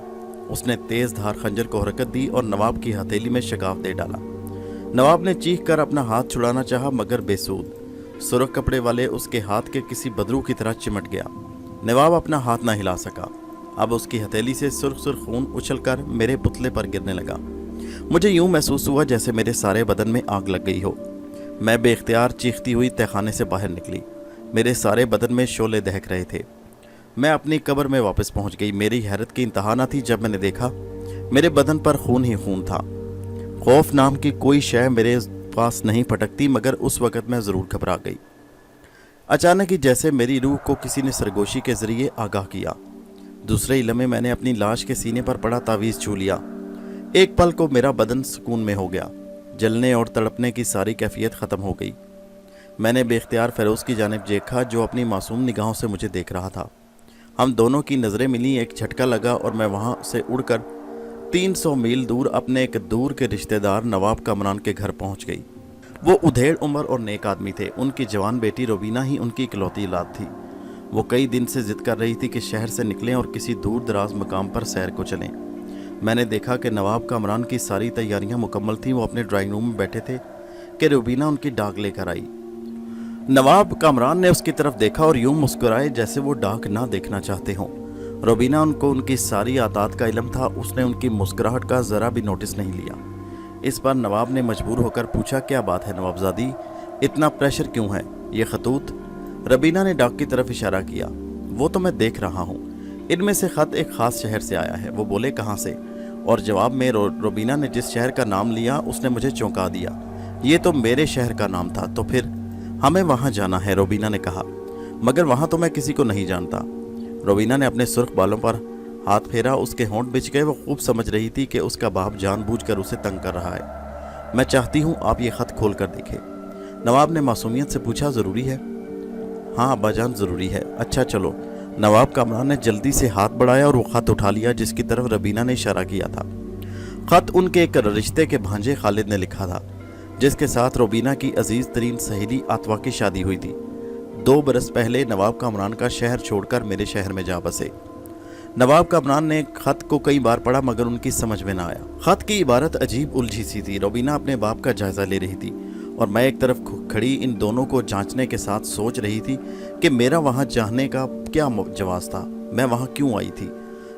उसने तेज धार खंजर को हरकत दी और नवाब की हथेली में शगाफ दे डाला। नवाब ने चीख कर अपना हाथ छुड़ाना चाहा, मगर बेसूद। सुर्ख कपड़े वाले उसके हाथ के किसी बदरू की तरह चिमट गया। नवाब अपना हाथ ना हिला सका। اب اس کی ہتھیلی سے سرخ سرخ خون اچھل کر میرے پتلے پر گرنے لگا۔ مجھے یوں محسوس ہوا جیسے میرے سارے بدن میں آگ لگ گئی ہو۔ میں بے اختیار چیختی ہوئی تہخانے سے باہر نکلی۔ میرے سارے بدن میں شعلے دہک رہے تھے۔ میں اپنی قبر میں واپس پہنچ گئی۔ میری حیرت کی انتہا نہ تھی جب میں نے دیکھا میرے بدن پر خون ہی خون تھا۔ خوف نام کی کوئی شے میرے پاس نہیں پھٹکتی، مگر اس وقت میں ضرور گھبرا گئی۔ اچانک ہی جیسے میری روح کو کسی نے سرگوشی کے ذریعے آگاہ کیا۔ دوسرے ہی لمحے میں نے اپنی لاش کے سینے پر پڑا تعویذ چھو لیا۔ ایک پل کو میرا بدن سکون میں ہو گیا۔ جلنے اور تڑپنے کی ساری کیفیت ختم ہو گئی۔ میں نے بے اختیار فیروز کی جانب دیکھا جو اپنی معصوم نگاہوں سے مجھے دیکھ رہا تھا۔ ہم دونوں کی نظریں ملی، ایک جھٹکا لگا اور میں وہاں سے اڑ کر 300 میل دور اپنے ایک دور کے رشتہ دار نواب کامران کے گھر پہنچ گئی۔ وہ ادھیڑ عمر اور نیک آدمی تھے۔ ان کی جوان بیٹی روبینہ ہی ان کی اکلوتی اولاد تھی۔ وہ کئی دن سے ضد کر رہی تھی کہ شہر سے نکلیں اور کسی دور دراز مقام پر سیر کو چلیں۔ میں نے دیکھا کہ نواب کامران کی ساری تیاریاں مکمل تھیں۔ وہ اپنے ڈرائنگ روم میں بیٹھے تھے کہ روبینہ ان کی ڈاک لے کر آئی۔ نواب کامران نے اس کی طرف دیکھا اور یوں مسکرائے جیسے وہ ڈاک نہ دیکھنا چاہتے ہوں۔ روبینہ ان کو ان کی ساری عادات کا علم تھا۔ اس نے ان کی مسکراہٹ کا ذرا بھی نوٹس نہیں لیا۔ اس پر نواب نے مجبور ہو کر پوچھا، کیا بات ہے نوابزادی، اتنا پریشر کیوں ہے؟ یہ خطوط؟ روبینہ نے ڈاک کی طرف اشارہ کیا۔ وہ تو میں دیکھ رہا ہوں، ان میں سے خط ایک خاص شہر سے آیا ہے۔ وہ بولے، کہاں سے؟ اور جواب میں روبینہ نے جس شہر کا نام لیا اس نے مجھے چونکا دیا۔ یہ تو میرے شہر کا نام تھا۔ تو پھر ہمیں وہاں جانا ہے، روبینہ نے کہا، مگر وہاں تو میں کسی کو نہیں جانتا۔ روبینہ نے اپنے سرخ بالوں پر ہاتھ پھیرا۔ اس کے ہونٹ بچ گئے۔ وہ خوب سمجھ رہی تھی کہ اس کا باپ جان بوجھ کر اسے تنگ کر رہا ہے۔ میں چاہتی ہوں آپ یہ خط کھول کر دیکھیں۔ نواب نے معصومیت سے پوچھا، ضروری ہے؟ ہاں ابا جان، ضروری ہے۔ اچھا چلو۔ نواب کامران نے جلدی سے ہاتھ بڑھایا اور وہ خط اٹھا لیا جس کی طرف روبینہ نے اشارہ کیا تھا۔ خط ان کے ایک رشتے کے بھانجے خالد نے لکھا تھا، جس کے ساتھ روبینہ کی عزیز ترین سہیلی آتوا کی شادی ہوئی تھی۔ 2 برس پہلے نواب کامران کا شہر چھوڑ کر میرے شہر میں جا بسے۔ نواب کامران نے خط کو کئی بار پڑھا مگر ان کی سمجھ میں نہ آیا۔ خط کی عبارت عجیب الجھی سی تھی۔ روبینہ اپنے باپ کا جائزہ لے رہی تھی اور میں ایک طرف کھڑی ان دونوں کو جانچنے کے ساتھ سوچ رہی تھی کہ میرا وہاں جانے کا کیا جواز تھا، میں وہاں کیوں آئی تھی۔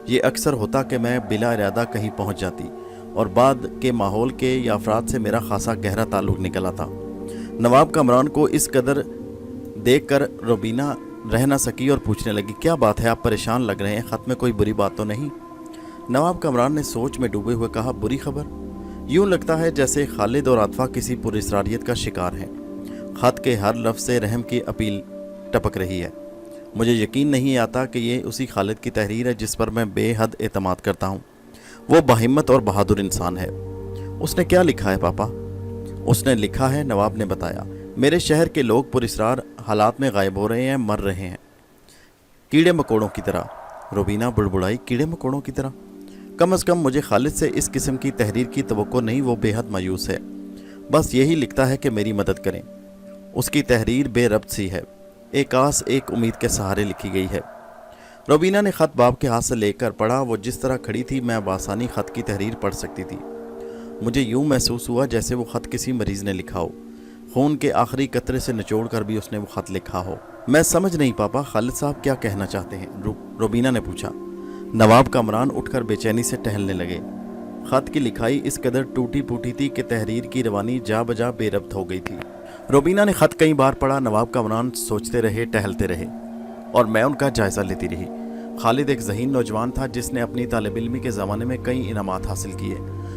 یہ اکثر ہوتا کہ میں بلا ارادہ کہیں پہنچ جاتی اور بعد کے ماحول کے یا افراد سے میرا خاصا گہرا تعلق نکل آتا۔ نواب کامران کو اس قدر دیکھ کر روبینہ رہ نہ سکی اور پوچھنے لگی، کیا بات ہے، آپ پریشان لگ رہے ہیں، خط میں کوئی بری بات تو نہیں؟ نواب کامران نے سوچ میں ڈوبے ہوئے کہا، بری خبر؟ یوں لگتا ہے جیسے خالد اور عاطفہ کسی پراسراریت کا شکار ہیں۔ خط کے ہر لفظ سے رحم کی اپیل ٹپک رہی ہے۔ مجھے یقین نہیں آتا کہ یہ اسی خالد کی تحریر ہے جس پر میں بے حد اعتماد کرتا ہوں۔ وہ باہمت اور بہادر انسان ہے۔ اس نے کیا لکھا ہے پاپا؟ اس نے لکھا ہے، نواب نے بتایا، میرے شہر کے لوگ پراسرار حالات میں غائب ہو رہے ہیں، مر رہے ہیں کیڑے مکوڑوں کی طرح۔ روبینہ بڑبڑائی، کیڑے مکوڑوں کی طرح؟ کم از کم مجھے خالد سے اس قسم کی تحریر کی توقع نہیں۔ وہ بے حد مایوس ہے، بس یہی لکھتا ہے کہ میری مدد کریں۔ اس کی تحریر بے ربط سی ہے، ایک آس ایک امید کے سہارے لکھی گئی ہے۔ روبینہ نے خط باپ کے ہاتھ سے لے کر پڑھا۔ وہ جس طرح کھڑی تھی میں بآسانی خط کی تحریر پڑھ سکتی تھی۔ مجھے یوں محسوس ہوا جیسے وہ خط کسی مریض نے لکھا ہو، خون کے آخری قطرے سے نچوڑ کر بھی اس نے وہ خط لکھا ہو۔ میں سمجھ نہیں پاپا، خالد صاحب کیا کہنا چاہتے ہیں؟ روبینہ نے پوچھا۔ نواب کامران اٹھ کر بے چینی سے ٹہلنے لگے۔ خط کی لکھائی اس قدر ٹوٹی پھوٹی تھی کہ تحریر کی روانی جا بجا بے ربط ہو گئی تھی۔ روبینہ نے خط کئی بار پڑھا۔ نواب کامران سوچتے رہے، ٹہلتے رہے اور میں ان کا جائزہ لیتی رہی۔ خالد ایک ذہین نوجوان تھا جس نے اپنی طالب علمی کے زمانے میں کئی انعامات حاصل کیے۔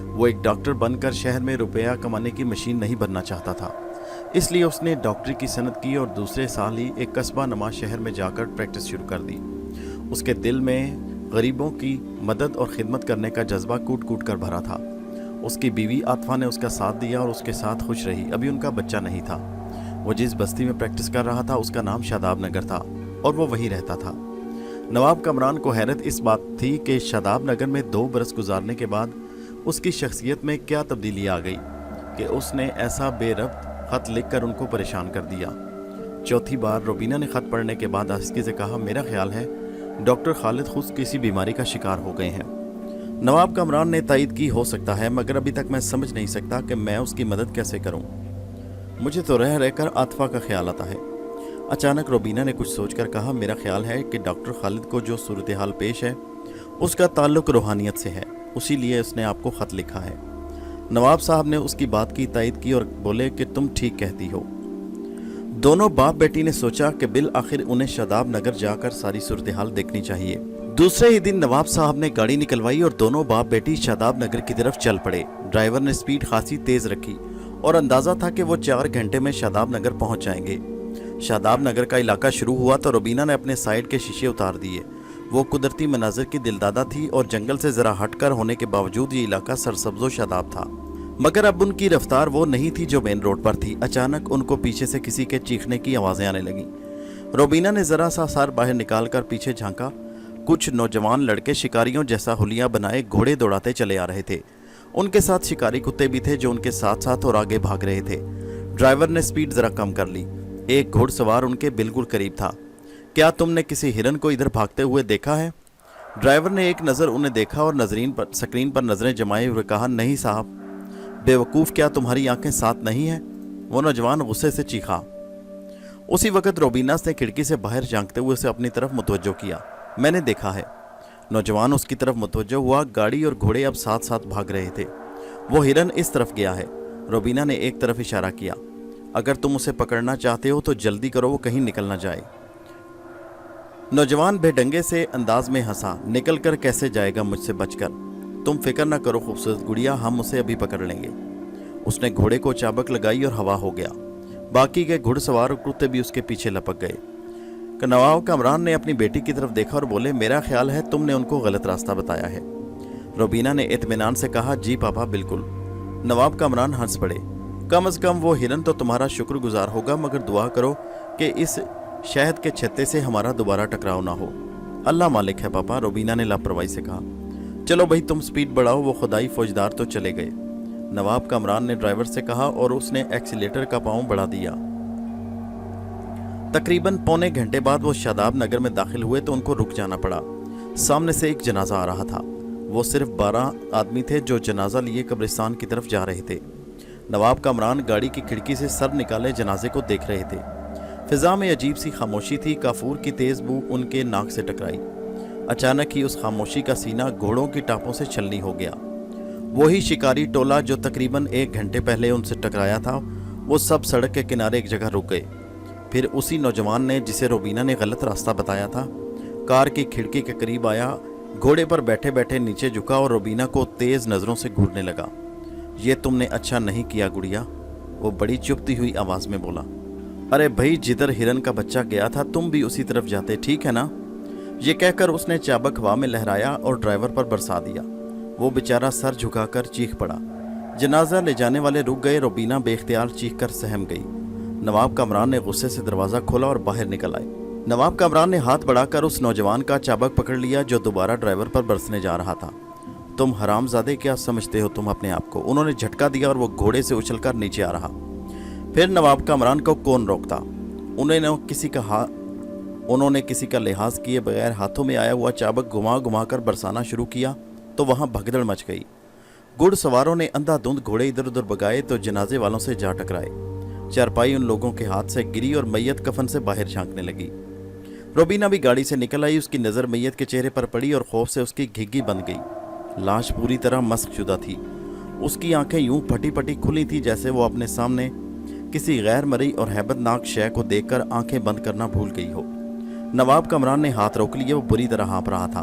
وہ ایک ڈاکٹر بن کر شہر میں روپیہ کمانے کی مشین نہیں بننا چاہتا تھا، اس لیے اس نے ڈاکٹری کی صنعت کی اور دوسرے سال ہی ایک قصبہ نما شہر میں جا کر پریکٹس شروع کر دی۔ اس کے دل میں غریبوں کی مدد اور خدمت کرنے کا جذبہ کوٹ کوٹ کر بھرا تھا۔ اس کی بیوی عاطفہ نے اس کا ساتھ دیا اور اس کے ساتھ خوش رہی۔ ابھی ان کا بچہ نہیں تھا۔ وہ جس بستی میں پریکٹس کر رہا تھا اس کا نام شاداب نگر تھا اور وہ وہیں رہتا تھا۔ نواب کامران کو حیرت اس بات تھی کہ شاداب نگر میں 2 برس گزارنے کے بعد اس کی شخصیت میں کیا تبدیلی آ گئی کہ اس نے ایسا بے ربط خط لکھ کر ان کو پریشان کر دیا۔ چوتھی بار روبینہ نے خط پڑھنے کے بعد آہستگی سے کہا، میرا خیال ہے ڈاکٹر خالد خود کسی بیماری کا شکار ہو گئے ہیں۔ نواب کامران نے تائید کی، ہو سکتا ہے، مگر ابھی تک میں سمجھ نہیں سکتا کہ میں اس کی مدد کیسے کروں۔ مجھے تو رہ رہ کر عاطفہ کا خیال آتا ہے۔ اچانک روبینہ نے کچھ سوچ کر کہا، میرا خیال ہے کہ ڈاکٹر خالد کو جو صورتحال پیش ہے उसका ताल्लुक रूहानियत से है, उसी लिए उसने आपको ख़त लिखा है। नवाब साहब ने उसकी बात की तायद की और बोले कि तुम ठीक कहती हो। दोनों बाप बेटी ने सोचा कि बिल आखिर उन्हें शादाब नगर जाकर सारी सूरत हाल देखनी चाहिए। दूसरे ही दिन नवाब साहब ने गाड़ी निकलवाई और दोनों बाप बेटी शादाब नगर की तरफ चल पड़े। ड्राइवर ने स्पीड खासी तेज रखी और अंदाजा था कि वो 4 घंटे में शादाब नगर पहुंच जाएंगे। शादाब नगर का इलाका शुरू हुआ तो रुबीना ने अपने साइड के शीशे उतार दिए। वो कुदरती मनाजिर की दिलदादा थी और जंगल से जरा हटकर होने के बावजूद ये इलाका सरसब्ज़ो शादाब था, मगर अब उनकी रफ्तार वो नहीं थी जो मेन रोड पर थी। अचानक उनको पीछे से किसी के चीखने की आवाज़ें आने लगीं। रुबीना ने ज़रा सा सर बाहर निकालकर पीछे झांका। कुछ नौजवान लड़के शिकारियों जैसा हुलिया बनाए घोड़े दौड़ाते चले आ रहे थे। उनके साथ शिकारी कुत्ते भी थे जो उनके साथ साथ और आगे भाग रहे थे। ड्राइवर ने स्पीड ज़रा कम कर ली। एक घुड़सवार उनके बिल्कुल करीब था। क्या तुमने किसी हिरन को इधर भागते हुए देखा है? ड्राइवर ने एक नज़र उन्हें देखा और स्क्रीन पर नज़रें जमाए हुए कहा, नहीं साहब। बेवकूफ़, क्या तुम्हारी आंखें साथ नहीं हैं? वो नौजवान गुस्से से चीखा। उसी वक्त रोबीना ने खिड़की से बाहर झांकते हुए उसे अपनी तरफ मुतवज्जो किया। मैंने देखा है। नौजवान उसकी तरफ मुतवज्जो हुआ। गाड़ी और घोड़े अब साथ साथ भाग रहे थे। वो हिरन इस तरफ गया है। रोबीना ने एक तरफ इशारा किया। अगर तुम उसे पकड़ना चाहते हो तो जल्दी करो, वो कहीं निकल ना जाए। नौजवान बेढंगे से अंदाज में हंसा। निकल कर कैसे जाएगा मुझसे बचकर? तुम फिक्र न करो खूबसूरत गुड़िया, हम उसे अभी पकड़ लेंगे। उसने घोड़े को चाबक लगाई और हवा हो गया। बाकी के घुड़सवार और कुत्ते भी उसके पीछे लपक गए। नवाब कामरान ने अपनी बेटी की तरफ देखा और बोले, मेरा ख्याल है तुमने उनको गलत रास्ता बताया है। रुबीना ने इत्मीनान से कहा, जी पापा बिल्कुल। नवाब कामरान हंस पड़े। कम अज़ कम वो हिरन तो तुम्हारा शुक्रगुजार होगा, मगर दुआ करो कि इस शहद के छत्ते से हमारा दोबारा टकराव ना हो। अल्लाह मालिक है पापा, रुबीना ने लापरवाही से कहा। चलो भाई तुम स्पीड बढ़ाओ। वो खुदाई फौजदार तो चले गए। नवाब कामरान ने ड्राइवर से कहा और उसने एक्सीलेटर का पांव बढ़ा दिया। तकरीबन पौने घंटे बाद वो शादाब नगर में दाखिल हुए तो उनको रुक जाना पड़ा। सामने से एक जनाजा आ रहा था। वो सिर्फ 12 आदमी थे जो जनाजा लिए कब्रिस्तान की तरफ जा रहे थे। नवाब कामरान गाड़ी की खिड़की से सर निकाले जनाजे को देख रहे थे। फिजा में अजीब सी खामोशी थी। काफूर की तेज बू उनके नाक से टकराई। अचानक ही उस खामोशी का सीना घोड़ों की टापों से छलनी हो गया। वही शिकारी टोला जो तकरीबन 1 घंटे पहले उनसे टकराया था, वो सब सड़क के किनारे एक जगह रुक गए। फिर उसी नौजवान ने, जिसे रुबीना ने गलत रास्ता बताया था, कार की खिड़की के करीब आया, घोड़े पर बैठे बैठे नीचे झुका और रुबीना को तेज नज़रों से घूरने लगा। ये तुमने अच्छा नहीं किया गुड़िया, वो बड़ी चुभती हुई आवाज़ में बोला। अरे भाई, जिधर हिरन का बच्चा गया था तुम भी उसी तरफ जाते, ठीक है ना? ये कहकर उसने चाबक हवा में लहराया और ड्राइवर पर बरसा दिया। वो बेचारा सर झुकाकर चीख पड़ा। जनाजा ले जाने वाले रुक गए। रुबीना बेख्तियार चीख कर सहम गई। नवाब कामरान ने गुस्से से दरवाज़ा खोला और बाहर निकल आए। नवाब कामरान ने हाथ बढ़ाकर उस नौजवान का चाबक पकड़ लिया जो दोबारा ड्राइवर पर बरसने जा रहा था। तुम हरामजादे, क्या समझते हो तुम अपने आप को? उन्होंने झटका दिया और वो घोड़े से उछलकर नीचे आ रहा। फिर नवाब कामरान को कौन रोकता? उन्होंने किसी का लिहाज किए बगैर हाथों में आया हुआ चाबक घुमा घुमा कर बरसाना शुरू किया तो वहाँ भगदड़ मच गई। घुड़सवारों ने अंधाधुंध घोड़े इधर उधर भगाए तो जनाजे वालों से जा टकराए। चारपाई उन लोगों के हाथ से गिरी और मैयत कफन से बाहर झांकने लगी। रुबीना भी गाड़ी से निकल आई। उसकी नज़र मैयत के चेहरे पर पड़ी और खौफ से उसकी घिग्गी बंद गई। लाश पूरी तरह मस्क शुदा थी। उसकी आंखें यूं फटी फटी खुली थी जैसे वो अपने सामने किसी गैर मरी और हैबतनाक शय को देखकर आंखें बंद करना भूल गई हो। नवाब कामरान ने हाथ रोक लिए। वो बुरी तरह हाँप रहा था।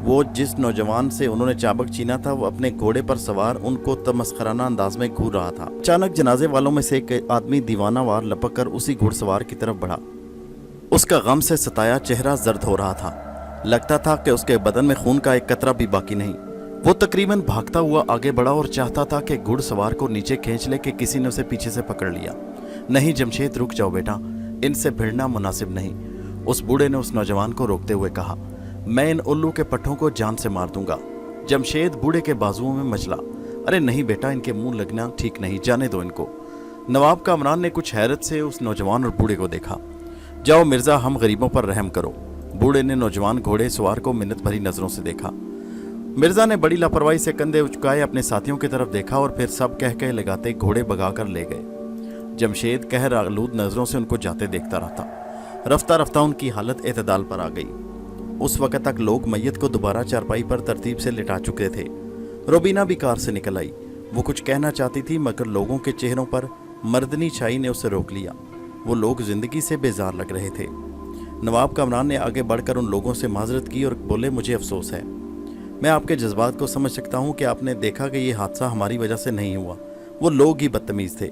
वो जिस नौजवान से उन्होंने चाबक छीना था वो अपने घोड़े पर सवार उनको तमस्खराना अंदाज में घूर रहा था। अचानक जनाजे वालों में से एक आदमी दीवाना वार लपक कर उसी घुड़सवार की तरफ बढ़ा। उसका गम से सताया चेहरा जर्द हो रहा था। लगता था कि उसके बदन में खून का एक कतरा भी बाकी नहीं। वो तकरीबन भागता हुआ आगे बढ़ा और चाहता था कि घुड़सवार को नीचे खींच ले कि किसी ने उसे पीछे से पकड़ लिया। नहीं जमशेद, रुक जाओ बेटा, इनसे भिड़ना मुनासिब नहीं। उस बूढ़े ने उस नौजवान को रोकते हुए कहा, मैं इन उल्लू के पट्टों को जान से मार दूंगा। जमशेद बूढ़े के बाजुओं में मचला। अरे नहीं बेटा, इनके मुंह लगना ठीक नहीं, जाने दो इनको। नवाब कामरान ने कुछ हैरत से उस नौजवान और बूढ़े को देखा। जाओ मिर्जा, हम गरीबों पर रहम करो। बूढ़े ने नौजवान घोड़े सवार को मिन्नत भरी नजरों से देखा। मिर्जा ने बड़ी लापरवाही से कंधे उचकाए अपने साथियों की तरफ देखा और फिर सब कह लगाते घोड़े भगाकर ले गए। जमशेद कहर आलूद नजरों से उनको जाते देखता रहा। रफ्ता रफ्ता उनकी हालत एतदाल पर आ गई। उस वक्त तक लोग मैयत को दोबारा चारपाई पर तरतीब से लिटा चुके थे। रोबीना भी कार से निकल आई। वो कुछ कहना चाहती थी मगर लोगों के चेहरों पर मर्दनी छाई ने उसे रोक लिया। वो लोग जिंदगी से बेजार लग रहे थे। नवाब कामरान ने आगे बढ़कर उन लोगों से माजरत की और बोले, मुझे अफसोस है। मैं आपके जज्बात को समझ सकता हूँ कि आपने देखा कि ये हादसा हमारी वजह से नहीं हुआ, वो लोग ही बदतमीज़ थे।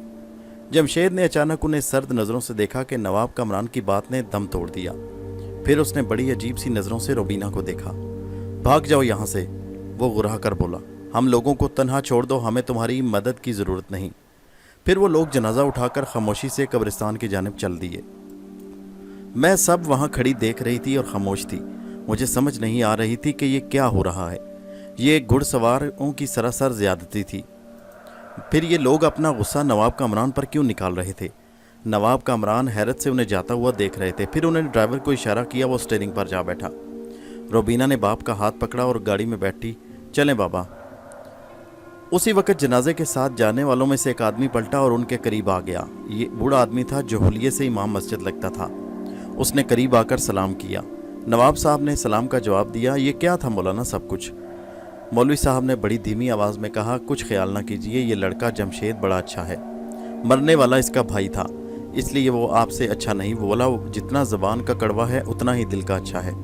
जमशेद ने अचानक उन्हें सर्द नज़रों से देखा कि नवाब कामरान की बात ने दम तोड़ दिया। फिर उसने बड़ी अजीब सी नज़रों से रोबीना को देखा। भाग जाओ यहाँ से, वो गुर्रा कर बोला। हम लोगों को तन्हा छोड़ दो, हमें तुम्हारी मदद की ज़रूरत नहीं। फिर वो लोग जनाजा उठाकर खामोशी से कब्रिस्तान की जानिब चल दिए। मैं सब वहाँ खड़ी देख रही थी और खामोश थी। मुझे समझ नहीं आ रही थी कि ये क्या हो रहा है। ये घुड़सवारों की सरासर ज़्यादती थी। फिर ये लोग अपना गुस्सा नवाब कामरान पर क्यों निकाल रहे थे? नवाब कामरान हैरत से उन्हें जाता हुआ देख रहे थे। फिर उन्होंने ड्राइवर को इशारा किया, वो स्टीयरिंग पर जा बैठा। रोबीना ने बाप का हाथ पकड़ा और गाड़ी में बैठी। चलें बाबा। उसी वक्त जनाजे के साथ जाने वालों में से एक आदमी पलटा और उनके करीब आ गया। ये बूढ़ा आदमी था जो हुलिये से इमाम मस्जिद लगता था। उसने करीब आकर सलाम किया। नवाब साहब ने सलाम का जवाब दिया। ये क्या था मौलाना सब कुछ? मौलवी साहब ने बड़ी धीमी आवाज़ में कहा, कुछ ख्याल ना कीजिए, ये लड़का जमशेद बड़ा अच्छा है। मरने वाला इसका भाई था, इसलिए वो आपसे अच्छा नहीं बोला। जितना ज़बान का कड़वा है उतना ही दिल का अच्छा है।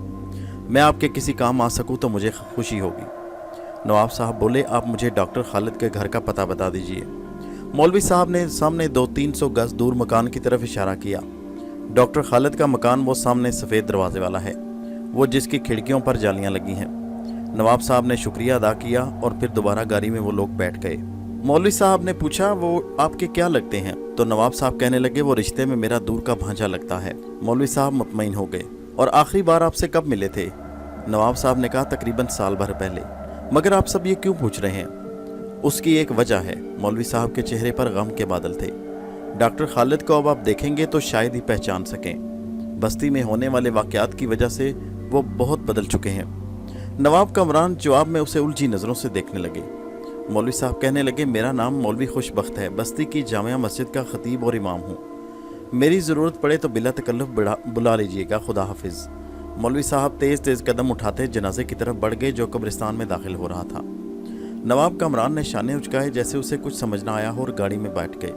मैं आपके किसी काम आ सकूं तो मुझे खुशी होगी। नवाब साहब बोले, आप मुझे डॉक्टर खालिद के घर का पता बता दीजिए। मौलवी साहब ने सामने 200-300 गज दूर मकान की तरफ इशारा किया। डॉक्टर खालिद का मकान वो सामने सफ़ेद दरवाजे वाला है, वो जिसकी खिड़कियों पर जालियां लगी हैं। नवाब साहब ने शुक्रिया अदा किया और फिर दोबारा गाड़ी में वो लोग बैठ गए। मौलवी साहब ने पूछा, वो आपके क्या लगते हैं? तो नवाब साहब कहने लगे, वो रिश्ते में मेरा दूर का भांजा लगता है। मौलवी साहब मुतमईन हो गए। और आखिरी बार आपसे कब मिले थे? नवाब साहब ने कहा, तकरीबन साल भर पहले। मगर आप सब ये क्यों पूछ रहे हैं? उसकी एक वजह है। मौलवी साहब के चेहरे पर गम के बादल थे। डॉक्टर खालिद को अब आप देखेंगे तो शायद ही पहचान सकें। बस्ती में होने वाले वाक़यात की वजह से वो बहुत बदल चुके हैं। नवाब कामरान जवाब में उसे उलझी नज़रों से देखने लगे। मौलवी साहब कहने लगे, मेरा नाम मौलवी खुशबख्त है, बस्ती की जामिया मस्जिद का खतीब और इमाम हूँ। मेरी ज़रूरत पड़े तो बिला तकल्लुफ़ बुला लीजिएगा। खुदा हाफिज़। मौलवी साहब तेज़ तेज़ कदम उठाते जनाजे की तरफ बढ़ गए जो कब्रिस्तान में दाखिल हो रहा था। नवाब कामरान ने शाने उचकाए जैसे उसे कुछ समझ ना आया हो और गाड़ी में बैठ गए।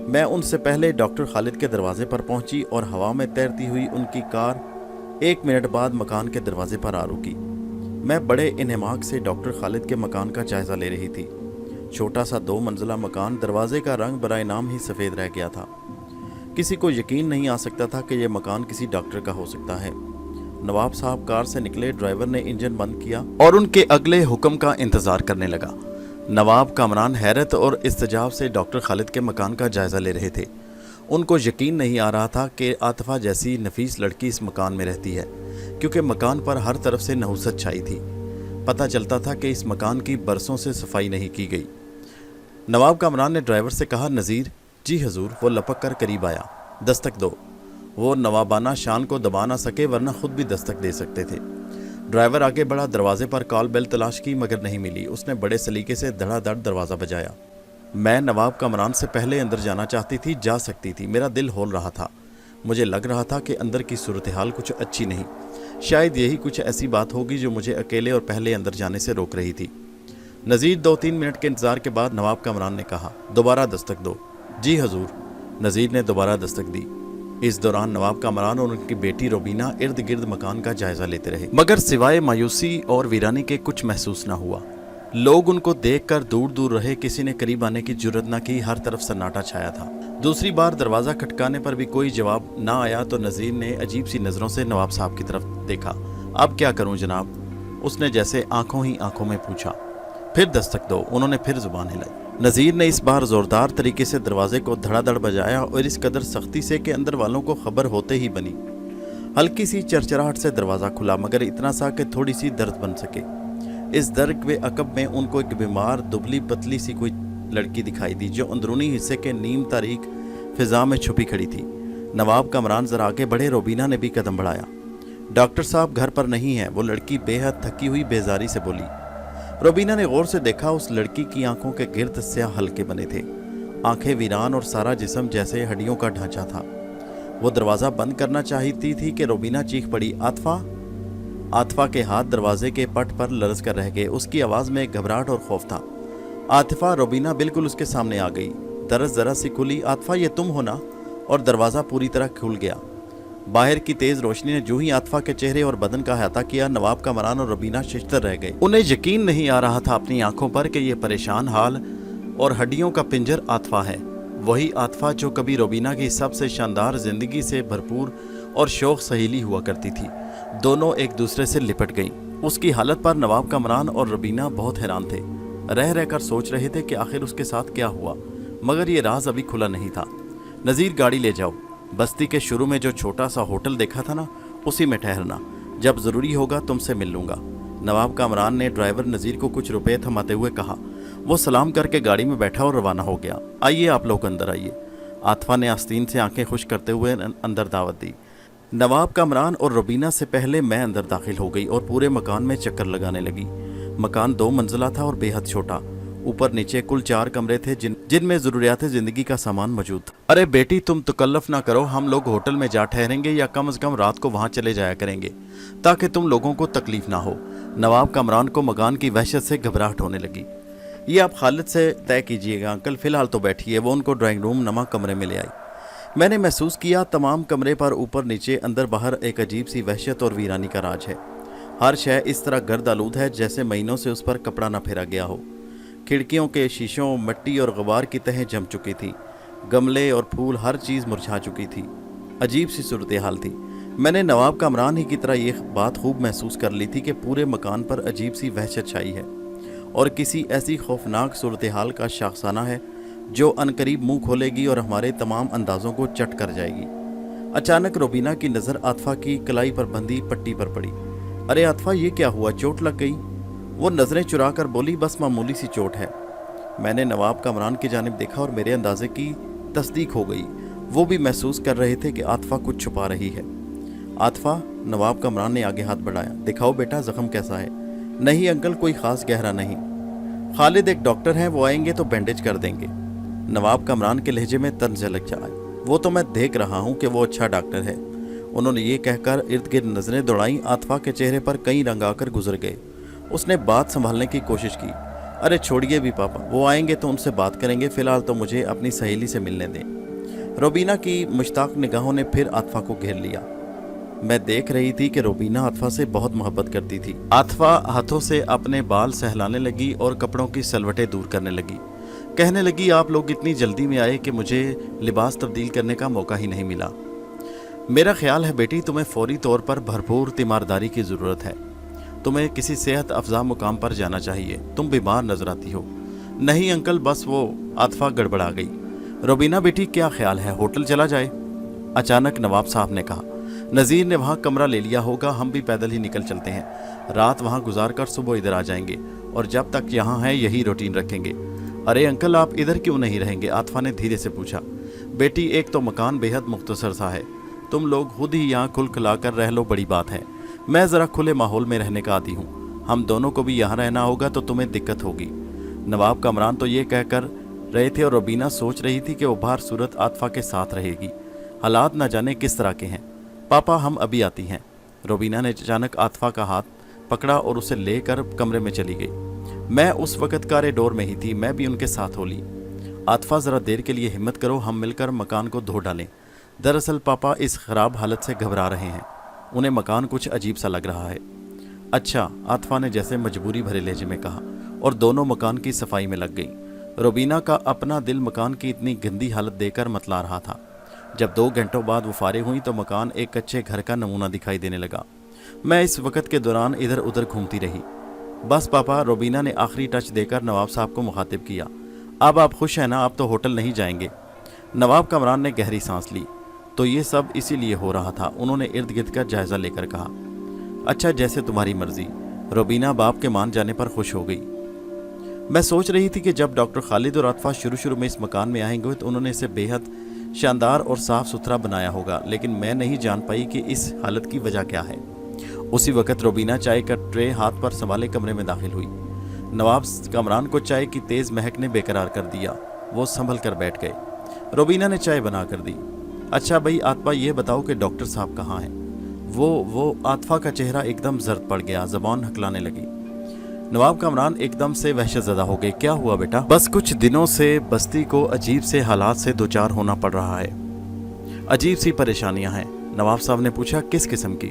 मैं उनसे पहले डॉक्टर खालिद के दरवाजे पर पहुंची और हवा में तैरती हुई उनकी कार 1 मिनट बाद मकान के दरवाजे पर आ रुकी। मैं बड़े इन्हमाक से डॉक्टर खालिद के मकान का जायज़ा ले रही थी। छोटा सा 2 मंजिला मकान, दरवाजे का रंग बराए नाम ही सफ़ेद रह गया था। किसी को यकीन नहीं आ सकता था कि यह मकान किसी डॉक्टर का हो सकता है। नवाब साहब कार से निकले। ड्राइवर ने इंजन बंद किया और उनके अगले हुक्म का इंतज़ार करने लगा। नवाब कामरान हैरत और इस्तजाब से डॉक्टर खालिद के मकान का जायज़ा ले रहे थे। उनको यकीन नहीं आ रहा था कि आतिफा जैसी नफीस लड़की इस मकान में रहती है, क्योंकि मकान पर हर तरफ से नहुसत छाई थी। पता चलता था कि इस मकान की बरसों से सफाई नहीं की गई। नवाब कामरान ने ड्राइवर से कहा, नज़ीर। जी हजूर। वो लपक कर करीब आया। दस्तक दो। वो नवाबाना शान को दबा ना सके वरना खुद भी दस्तक दे सकते थे। ड्राइवर आगे बढ़ा। दरवाजे पर कॉल बेल तलाश की मगर नहीं मिली। उसने बड़े सलीके से धड़ाधड़ दरवाज़ा बजाया। मैं नवाब कामरान से पहले अंदर जाना चाहती थी, जा सकती थी। मेरा दिल होल रहा था। मुझे लग रहा था कि अंदर की सूरत हाल कुछ अच्छी नहीं। शायद यही कुछ ऐसी बात होगी जो मुझे अकेले और पहले अंदर जाने से रोक रही थी। नज़ीर 2-3 मिनट के इंतज़ार के बाद नवाब कामरान ने कहा, दोबारा दस्तक दो। जी हजूर। नज़ीर ने दोबारा दस्तक दी। इस दौरान नवाब कामरान और उनकी बेटी रोबीना इर्द गिर्द मकान का जायजा लेते रहे, मगर सिवाय मायूसी और वीरानी के कुछ महसूस न हुआ। लोग उनको देखकर दूर दूर रहे। किसी ने करीब आने की जुर्रत न की। हर तरफ सन्नाटा छाया था। दूसरी बार दरवाज़ा खटकाने पर भी कोई जवाब ना आया तो नज़ीर ने अजीब सी नज़रों से नवाब साहब की तरफ देखा। अब क्या करूं जनाब? उसने जैसे आंखों ही आंखों में पूछा। फिर दस्तक दो। उन्होंने फिर जुबान हिलाई। नज़ीर ने इस बार ज़ोरदार तरीके से दरवाजे को धड़ाधड़ बजाया और इस कदर सख्ती से कि अंदर वालों को खबर होते ही बनी। हल्की सी चरचराहट से दरवाज़ा खुला, मगर इतना सा कि थोड़ी सी दर्द बन सके। इस दर्द के अकब में उनको एक बीमार दुबली पतली सी कोई लड़की दिखाई दी जो अंदरूनी हिस्से के नीम तारीक फिजा में छुपी खड़ी थी। नवाब कामरान जरा आगे बढ़े। रोबीना ने भी कदम बढ़ाया। डॉक्टर साहब घर पर नहीं है, वो लड़की बेहद थकी हुई बेजारी से बोली। रोबीना ने गौर से देखा। उस लड़की की आंखों के गिर्द स्याह हल्के बने थे, आंखें वीरान और सारा जिस्म जैसे हड्डियों का ढांचा था। वो दरवाज़ा बंद करना चाहती थी कि रोबीना चीख पड़ी, आतिफा। आतिफा के हाथ दरवाजे के पट पर लरज कर रह गए। उसकी आवाज़ में घबराहट और खौफ था। आतिफा, रोबीना बिल्कुल उसके सामने आ गई। दरज ज़रा सी खुली। आतिफा, ये तुम हो ना? और दरवाज़ा पूरी तरह खुल गया। बाहर की तेज़ रोशनी ने जो ही आतिफा के चेहरे और बदन का अहाता किया, नवाब कामरान और रोबीना शिश्तर रह गए। उन्हें यकीन नहीं आ रहा था अपनी आंखों पर कि ये परेशान हाल और हड्डियों का पिंजर आतिफा है। वही आतिफा जो कभी रोबीना की सबसे शानदार ज़िंदगी से भरपूर और शौक सहेली हुआ करती थी। दोनों एक दूसरे से लिपट गईं। उसकी हालत पर नवाब कामरान और रोबीना बहुत हैरान थे। रह रहकर सोच रहे थे कि आखिर उसके साथ क्या हुआ, मगर ये राज अभी खुला नहीं था। नज़ीर, गाड़ी ले जाओ। बस्ती के शुरू में जो छोटा सा होटल देखा था ना, उसी में ठहरना। जब ज़रूरी होगा तुमसे मिल लूँगा। नवाब कामरान ने ड्राइवर नज़ीर को कुछ रुपए थमाते हुए कहा। वो सलाम करके गाड़ी में बैठा और रवाना हो गया। आइए आप लोग अंदर आइए। आतिफा ने आस्तीन से आंखें खुश करते हुए अंदर दावत दी। नवाब कामरान और रोबीना से पहले मैं अंदर दाखिल हो गई और पूरे मकान में चक्कर लगाने लगी। मकान 2 मंजिला था और बेहद छोटा। ऊपर नीचे कुल 4 कमरे थे जिनमें ज़रूरियात ज़िंदगी का सामान मौजूद था। अरे बेटी, तुम तकल्लुफ़ ना करो। हम लोग होटल में जा ठहरेंगे या कम से कम रात को वहाँ चले जाया करेंगे ताकि तुम लोगों को तकलीफ ना हो। नवाब कामरान को मकान की वहशत से घबराहट होने लगी। ये आप खालिद से तय कीजिएगा अंकल, फ़िलहाल तो बैठिए। वो उनको ड्राइंग रूम नमा कमरे में ले आई। मैंने महसूस किया तमाम कमरे पर ऊपर नीचे अंदर बाहर एक अजीब सी वहशत और वीरानी का राज है। हर शय इस तरह गर्द आलूद है जैसे महीनों से उस पर कपड़ा न फेरा गया हो। खिड़कियों के शीशों, मिट्टी और गुबार की तहें जम चुकी थी। गमले और फूल, हर चीज़ मुरझा चुकी थी। अजीब सी सूरत हाल थी। मैंने नवाब कामरान ही की तरह ये बात खूब महसूस कर ली थी कि पूरे मकान पर अजीब सी वहशत छाई है और किसी ऐसी खौफनाक सूरत हाल का शाखसाना है जो अनकरीब मुंह खोलेगी और हमारे तमाम अंदाज़ों को चट कर जाएगी। अचानक रोबीना की नज़र आतिफा की कलाई पर बंधी पट्टी पर पड़ी। अरे आतिफा, ये क्या हुआ? चोट लग गई? वो नज़रें चुरा कर बोली, बस मामूली सी चोट है। मैंने नवाब कामरान की जानिब देखा और मेरे अंदाजे की तस्दीक हो गई। वो भी महसूस कर रहे थे कि आतिफा कुछ छुपा रही है। आतिफा, नवाब कामरान ने आगे हाथ बढ़ाया। दिखाओ बेटा, ज़ख्म कैसा है? नहीं अंकल, कोई ख़ास गहरा नहीं। खालिद एक डॉक्टर हैं, वो आएंगे तो बैंडेज कर देंगे। नवाब कामरान के लहजे में तंज झलक जाए। वो तो मैं देख रहा हूँ कि वो अच्छा डॉक्टर है। उन्होंने ये कहकर इर्द गिर्द नज़रें दौड़ाईं। आतिफा के चेहरे पर कई रंग आकर गुजर गए। उसने बात संभालने की कोशिश की। अरे छोड़िए भी पापा, वो आएंगे तो उनसे बात करेंगे। फ़िलहाल तो मुझे अपनी सहेली से मिलने दें। रोबीना की मुश्ताक निगाहों ने फिर आतिफा को घेर लिया। मैं देख रही थी कि रोबीना आतिफा से बहुत मोहब्बत करती थी। आतिफा हाथों से अपने बाल सहलाने लगी और कपड़ों की सलवटें दूर करने लगी। कहने लगी, आप लोग इतनी जल्दी में आए कि मुझे लिबास तब्दील करने का मौका ही नहीं मिला। मेरा ख्याल है बेटी, तुम्हें फौरी तौर पर भरपूर तीमारदारी की ज़रूरत है। तुम्हें किसी सेहत अफजा मुकाम पर जाना चाहिए। तुम बीमार नजर आती हो। नहीं अंकल, बस वो। आतिफा गड़बड़ा गई। रोबीना बेटी, क्या ख्याल है, होटल चला जाए? अचानक नवाब साहब ने कहा। नज़ीर ने वहाँ कमरा ले लिया होगा, हम भी पैदल ही निकल चलते हैं। रात वहाँ गुजार कर सुबह इधर आ जाएंगे और जब तक यहाँ हैं यही रूटीन रखेंगे। अरे अंकल, आप इधर क्यों नहीं रहेंगे? आतिफा ने धीरे से पूछा। बेटी, एक तो मकान बेहद मुख्तसर सा है, तुम लोग खुद ही यहाँ खुल खिला कर रह लो, बड़ी बात है। मैं ज़रा खुले माहौल में रहने का आदी हूँ। हम दोनों को भी यहाँ रहना होगा तो तुम्हें दिक्कत होगी। नवाब कामरान तो ये कहकर रहे थे और रोबीना सोच रही थी कि वो बाहर सूरत आतिफा के साथ रहेगी। हालात न जाने किस तरह के हैं। पापा, हम अभी आती हैं। रोबीना ने अचानक आतिफा का हाथ पकड़ा और उसे लेकर कमरे में चली गई। मैं उस वक़्त कॉरिडोर में ही थी, मैं भी उनके साथ हो ली। आतिफा, ज़रा देर के लिए हिम्मत करो, हम मिलकर मकान को धो डालें। दरअसल पापा इस ख़राब हालत से घबरा रहे हैं। उन्हें मकान कुछ अजीब सा लग रहा है। अच्छा, आतिफा ने जैसे मजबूरी भरे लहजे में कहा और दोनों मकान की सफाई में लग गई। रोबीना का अपना दिल मकान की इतनी गंदी हालत देखकर मतला रहा था। जब 2 घंटों बाद वो फारिग हुई तो मकान एक कच्चे घर का नमूना दिखाई देने लगा। मैं इस वक्त के दौरान इधर उधर घूमती रही। बस पापा, रोबीना ने आखिरी टच देकर नवाब साहब को मुखातिब किया। अब आप खुश हैं ना? आप तो होटल नहीं जाएंगे? नवाब कामरान ने गहरी सांस ली। तो ये सब इसीलिए हो रहा था, उन्होंने इर्द गिर्द का जायज़ा लेकर कहा। अच्छा, जैसे तुम्हारी मर्जी। रोबीना बाप के मान जाने पर खुश हो गई। मैं सोच रही थी कि जब डॉक्टर खालिद और आतिफा शुरू में इस मकान में आएंगे तो उन्होंने इसे बेहद शानदार और साफ़ सुथरा बनाया होगा, लेकिन मैं नहीं जान पाई कि इस हालत की वजह क्या है। उसी वक्त रोबीना चाय का ट्रे हाथ पर संभाले कमरे में दाखिल हुई। नवाब कामरान को चाय की तेज़ महक ने बेकरार कर दिया। वो संभल कर बैठ गए। रोबीना ने चाय बना कर दी। अच्छा भाई आतिफा, ये बताओ कि डॉक्टर साहब कहाँ हैं? वो आतफा का चेहरा एकदम जर्द पड़ गया, जबान हकलाने लगी। नवाब कामरान एकदम से वहशतज़दा हो गए। क्या हुआ बेटा? बस कुछ दिनों से बस्ती को अजीब से हालात से दो चार होना पड़ रहा है, अजीब सी परेशानियां हैं। नवाब साहब ने पूछा, किस किस्म की?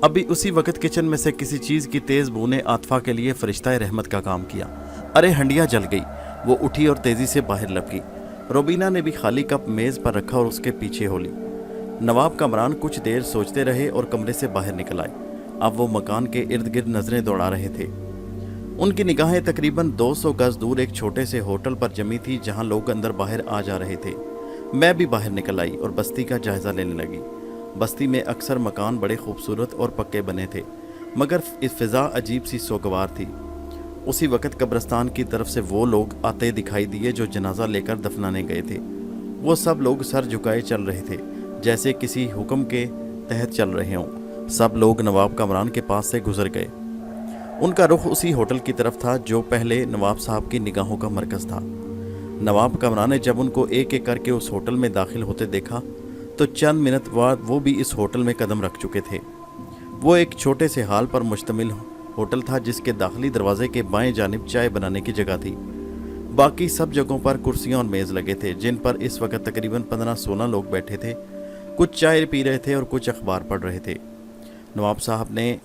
अभी उसी वक्त किचन में से किसी चीज़ की तेज़ बू ने आतफा के लिए फरिश्ता रहमत का काम किया। अरे हंडिया जल गई। वो उठी और तेज़ी से बाहर लपकी। रोबीना ने भी खाली कप मेज़ पर रखा और उसके पीछे हो ली। नवाब कामरान कुछ देर सोचते रहे और कमरे से बाहर निकल आए। अब वो मकान के इर्द गिर्द नज़रें दौड़ा रहे थे। उनकी निगाहें तकरीबन 200 गज दूर एक छोटे से होटल पर जमी थी, जहां लोग अंदर बाहर आ जा रहे थे। मैं भी बाहर निकल आई और बस्ती का जायज़ा लेने लगी। बस्ती में अक्सर मकान बड़े खूबसूरत और पक्के बने थे, मगर इस फ़िज़ा अजीब सी सोगवार थी। उसी वक्त कब्रिस्तान की तरफ से वो लोग आते दिखाई दिए जो जनाजा लेकर दफनाने गए थे। वो सब लोग सर झुकाए चल रहे थे, जैसे किसी हुक्म के तहत चल रहे हों। सब लोग नवाब कामरान के पास से गुजर गए। उनका रुख उसी होटल की तरफ था जो पहले नवाब साहब की निगाहों का मरकज़ था। नवाब कामरान ने जब उनको एक एक करके उस होटल में दाखिल होते देखा तो चंद मिनट बाद वो भी इस होटल में कदम रख चुके थे। वो एक छोटे से हाल पर मुश्तमिल होटल था, जिसके दाखिली दरवाजे के बाएं जानिब चाय बनाने की जगह थी। बाकी सब जगहों पर कुर्सियां और मेज़ लगे थे, जिन पर इस वक्त तकरीबन 15-16 लोग बैठे थे। कुछ चाय पी रहे थे और कुछ अखबार पढ़ रहे थे। नवाब साहब ने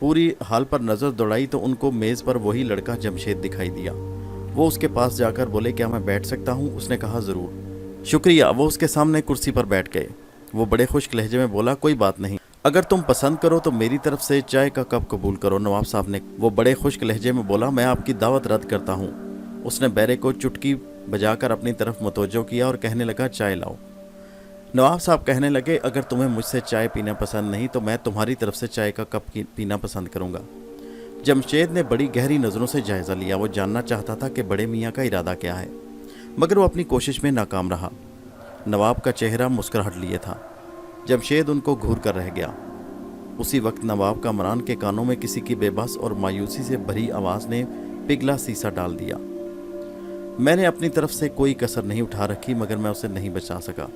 पूरी हाल पर नज़र दौड़ाई तो उनको मेज़ पर वही लड़का जमशेद दिखाई दिया। वो उसके पास जाकर बोले, क्या मैं बैठ सकता हूँ? उसने कहा, ज़रूर। शुक्रिया। वो उसके सामने कुर्सी पर बैठ गए। वो बड़े खुश्क लहजे में बोला, कोई बात नहीं, अगर तुम पसंद करो तो मेरी तरफ से चाय का कप कबूल करो। नवाब साहब ने वो बड़े खुश्क लहजे में बोला, मैं आपकी दावत रद्द करता हूँ। उसने बैरे को चुटकी बजाकर अपनी तरफ मुतवज्जो किया और कहने लगा, चाय लाओ। नवाब साहब कहने लगे, अगर तुम्हें मुझसे चाय पीना पसंद नहीं तो मैं तुम्हारी तरफ से चाय का कप पीना पसंद करूँगा। जमशेद ने बड़ी गहरी नज़रों से जायज़ा लिया। वो जानना चाहता था कि बड़े मियाँ का इरादा क्या है, मगर वो अपनी कोशिश में नाकाम रहा। नवाब का चेहरा मुस्कुराहट लिए था। जमशेद उनको घूर कर रह गया। उसी वक्त नवाब कामरान के कानों में किसी की बेबस और मायूसी से भरी आवाज़ ने पिघला सीसा डाल दिया। मैंने अपनी तरफ से कोई कसर नहीं उठा रखी, मगर मैं उसे नहीं बचा सका।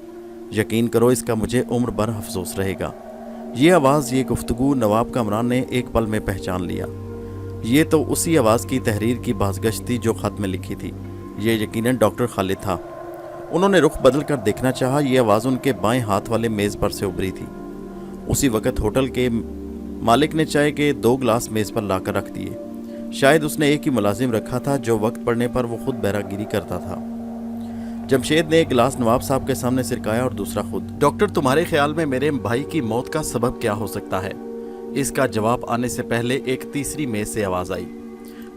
यकीन करो, इसका मुझे उम्र भर अफसोस रहेगा। ये आवाज़, ये गुफ्तगू नवाब कामरान ने एक पल में पहचान लिया। ये तो उसी आवाज़ की तहरीर की बाज़गश्त थी जो ख़त में लिखी थी। ये यकीनन डॉक्टर खालिद था। उन्होंने रुख बदल कर देखना चाहा। ये आवाज़ उनके बाएं हाथ वाले मेज़ पर से उभरी थी। उसी वक्त होटल के मालिक ने चाय के 2 गिलास मेज़ पर लाकर रख दिए। शायद उसने एक ही मुलाजिम रखा था जो वक्त पड़ने पर वो खुद बहरागिरी करता था। जमशेद ने एक गिलास नवाब साहब के सामने सिरकाया और दूसरा खुद। डॉक्टर, तुम्हारे ख्याल में मेरे भाई की मौत का सबब क्या हो सकता है? इसका जवाब आने से पहले एक तीसरी मेज़ से आवाज़ आई।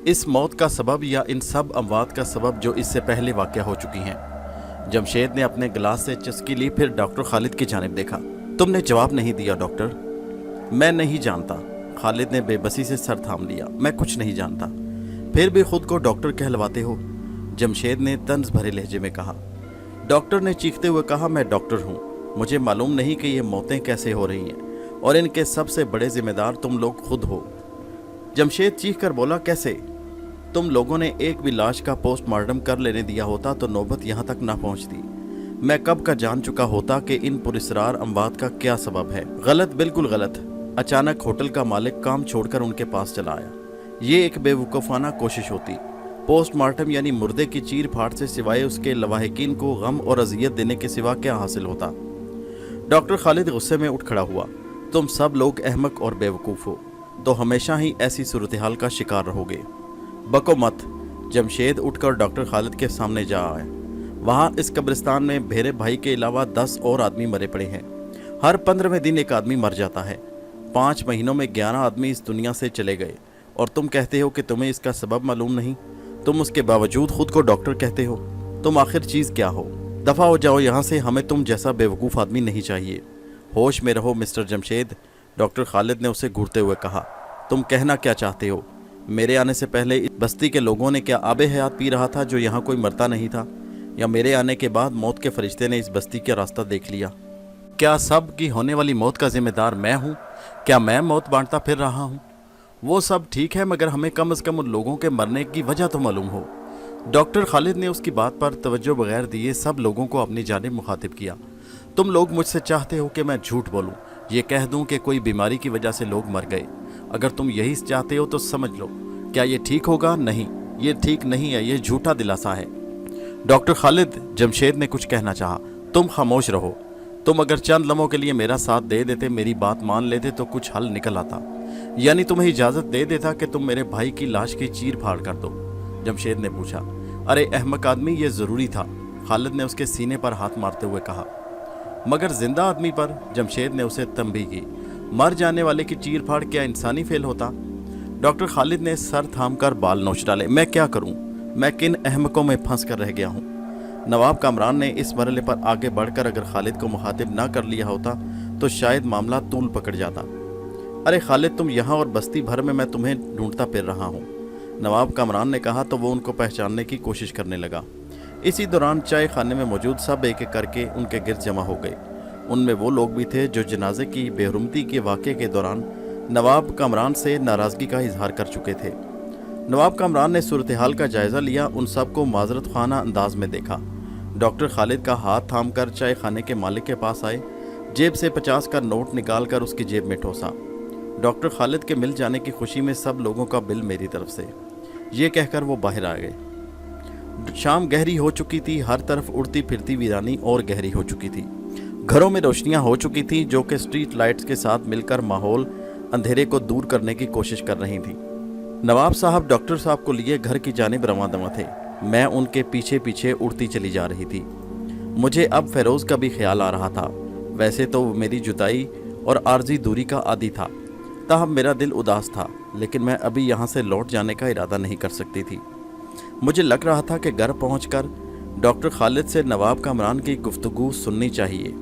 इस मौत का सबब या इन सब अमवात का सबब जो इससे पहले वाक़या हो चुकी हैं। जमशेद ने अपने गिलास से चुस्की ली, फिर डॉक्टर खालिद की जानिब देखा। तुमने जवाब नहीं दिया डॉक्टर। मैं नहीं जानता। खालिद ने बेबसी से सर थाम लिया। मैं कुछ नहीं जानता। फिर भी खुद को डॉक्टर कहलवाते हो, जमशेद ने तंज भरे लहजे में कहा। डॉक्टर ने चीखते हुए कहा, मैं डॉक्टर हूँ। मुझे मालूम नहीं कि ये मौतें कैसे हो रही हैं और इनके सबसे बड़े जिम्मेदार तुम लोग खुद हो। जमशेद चीख कर बोला, कैसे? तुम लोगों ने एक भी लाश का पोस्टमार्टम कर लेने दिया होता तो नौबत यहाँ तक ना पहुँचती। मैं कब का जान चुका होता कि इन पुरस्रार अमवात का क्या सबब है। गलत, बिल्कुल गलत। अचानक होटल का मालिक काम छोड़कर उनके पास चला आया। ये एक बेवकूफ़ाना कोशिश होती। पोस्टमार्टम यानी मुर्दे की चीर फाड़ से सिवाय उसके लवाहिकीन को गम और अजियत देने के सिवा क्या हासिल होता? डॉक्टर खालिद गुस्से में उठ खड़ा हुआ। तुम सब लोग अहमक और बेवकूफ़ हो, तो हमेशा ही ऐसी सूरत हाल का शिकार रहोगे। बको मत। जमशेद उठकर डॉक्टर खालिद के सामने जा आए। वहाँ इस कब्रिस्तान में भेरे भाई के अलावा 10 और आदमी मरे पड़े हैं। हर 15वें दिन एक आदमी मर जाता है। 5 महीनों में 11 आदमी इस दुनिया से चले गए और तुम कहते हो कि तुम्हें इसका सबब मालूम नहीं। तुम उसके बावजूद खुद को डॉक्टर कहते हो। तुम आखिर चीज़ क्या हो? दफ़ा हो जाओ यहाँ से। हमें तुम जैसा बेवकूफ़ आदमी नहीं चाहिए। होश में रहो मिस्टर जमशेद, डॉक्टर खालिद ने उसे घूरते हुए कहा। तुम कहना क्या चाहते हो? मेरे आने से पहले इस बस्ती के लोगों ने क्या आबे हयात पी रहा था जो यहाँ कोई मरता नहीं था, या मेरे आने के बाद मौत के फरिश्ते ने इस बस्ती का रास्ता देख लिया? क्या सब की होने वाली मौत का जिम्मेदार मैं हूँ? क्या मैं मौत बांटता फिर रहा हूँ? वो सब ठीक है, मगर हमें कम से कम उन लोगों के मरने की वजह तो मालूम हो। डॉक्टर खालिद ने उसकी बात पर तवज्जो बगैर दिए सब लोगों को अपनी जानिब मुखातिब किया। तुम लोग मुझसे चाहते हो कि मैं झूठ बोलूं, ये कह दूं कि कोई बीमारी की वजह से लोग मर गए। अगर तुम यही चाहते हो तो समझ लो। क्या ये ठीक होगा? नहीं, ये ठीक नहीं है, ये झूठा दिलासा है। डॉक्टर खालिद, जमशेद ने कुछ कहना चाहा। तुम खामोश रहो। तुम अगर चंद लम्हों के लिए मेरा साथ दे देते, मेरी बात मान लेते तो कुछ हल निकल आता। यानी तुम्हें इजाज़त दे देता कि तुम मेरे भाई की लाश की चीर फाड़ कर दो। जमशेद ने पूछा। अरे अहमक आदमी, ये ज़रूरी था, खालिद ने उसके सीने पर हाथ मारते हुए कहा। मगर जिंदा आदमी पर? जमशेद ने उसे तंबीह की। मर जाने वाले की चीर फाड़ क्या इंसानी फेल होता? डॉक्टर खालिद ने सर थाम कर बाल नोच डाले। मैं क्या करूं? मैं किन अहमकों में फंस कर रह गया हूं? नवाब कामरान ने इस मरहले पर आगे बढ़कर अगर खालिद को मुखातिब ना कर लिया होता तो शायद मामला तूल पकड़ जाता। अरे खालिद, तुम यहाँ और बस्ती भर में मैं तुम्हें ढूंढता फिर रहा हूँ, नवाब कामरान ने कहा तो वो उनको पहचानने की कोशिश करने लगा। इसी दौरान चाय खाने में मौजूद सब एक एक करके उनके गिर्द जमा हो गए। उनमें वो लोग भी थे जो जनाजे की बेहरुमती के वाक़े के दौरान नवाब कामरान से नाराज़गी का इजहार कर चुके थे। नवाब कामरान ने सूरत हाल का जायज़ा लिया, उन सबको माजरत खाना अंदाज में देखा। डॉक्टर खालिद का हाथ थाम कर चाय खाने के मालिक के पास आए, जेब से 50 का नोट निकाल कर उसकी जेब में ठोसा। डॉक्टर खालिद के मिल जाने की खुशी में सब लोगों का बिल मेरी तरफ से, ये कहकर वो बाहर आ गए। शाम गहरी हो चुकी थी, हर तरफ उड़ती फिरती वीरानी और गहरी हो चुकी थी। घरों में रोशनियां हो चुकी थी जो कि स्ट्रीट लाइट्स के साथ मिलकर माहौल अंधेरे को दूर करने की कोशिश कर रही थी। नवाब साहब डॉक्टर साहब को लिए घर की जानिब रवां दवा थे। मैं उनके पीछे पीछे उड़ती चली जा रही थी। मुझे अब फेरोज़ का भी ख्याल आ रहा था। वैसे तो मेरी जुदाई और आर्जी दूरी का आदी था, ताहम मेरा दिल उदास था, लेकिन मैं अभी यहाँ से लौट जाने का इरादा नहीं कर सकती थी। मुझे लग रहा था कि घर पहुंचकर डॉक्टर खालिद से नवाब कामरान की गुफ्तगू सुननी चाहिए।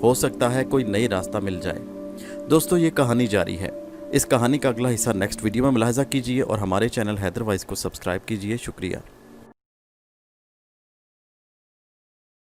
हो सकता है कोई नई रास्ता मिल जाए। दोस्तों, ये कहानी जारी है। इस कहानी का अगला हिस्सा नेक्स्ट वीडियो में मुलाहिजा कीजिए और हमारे चैनल हैदर वाइज को सब्सक्राइब कीजिए। शुक्रिया।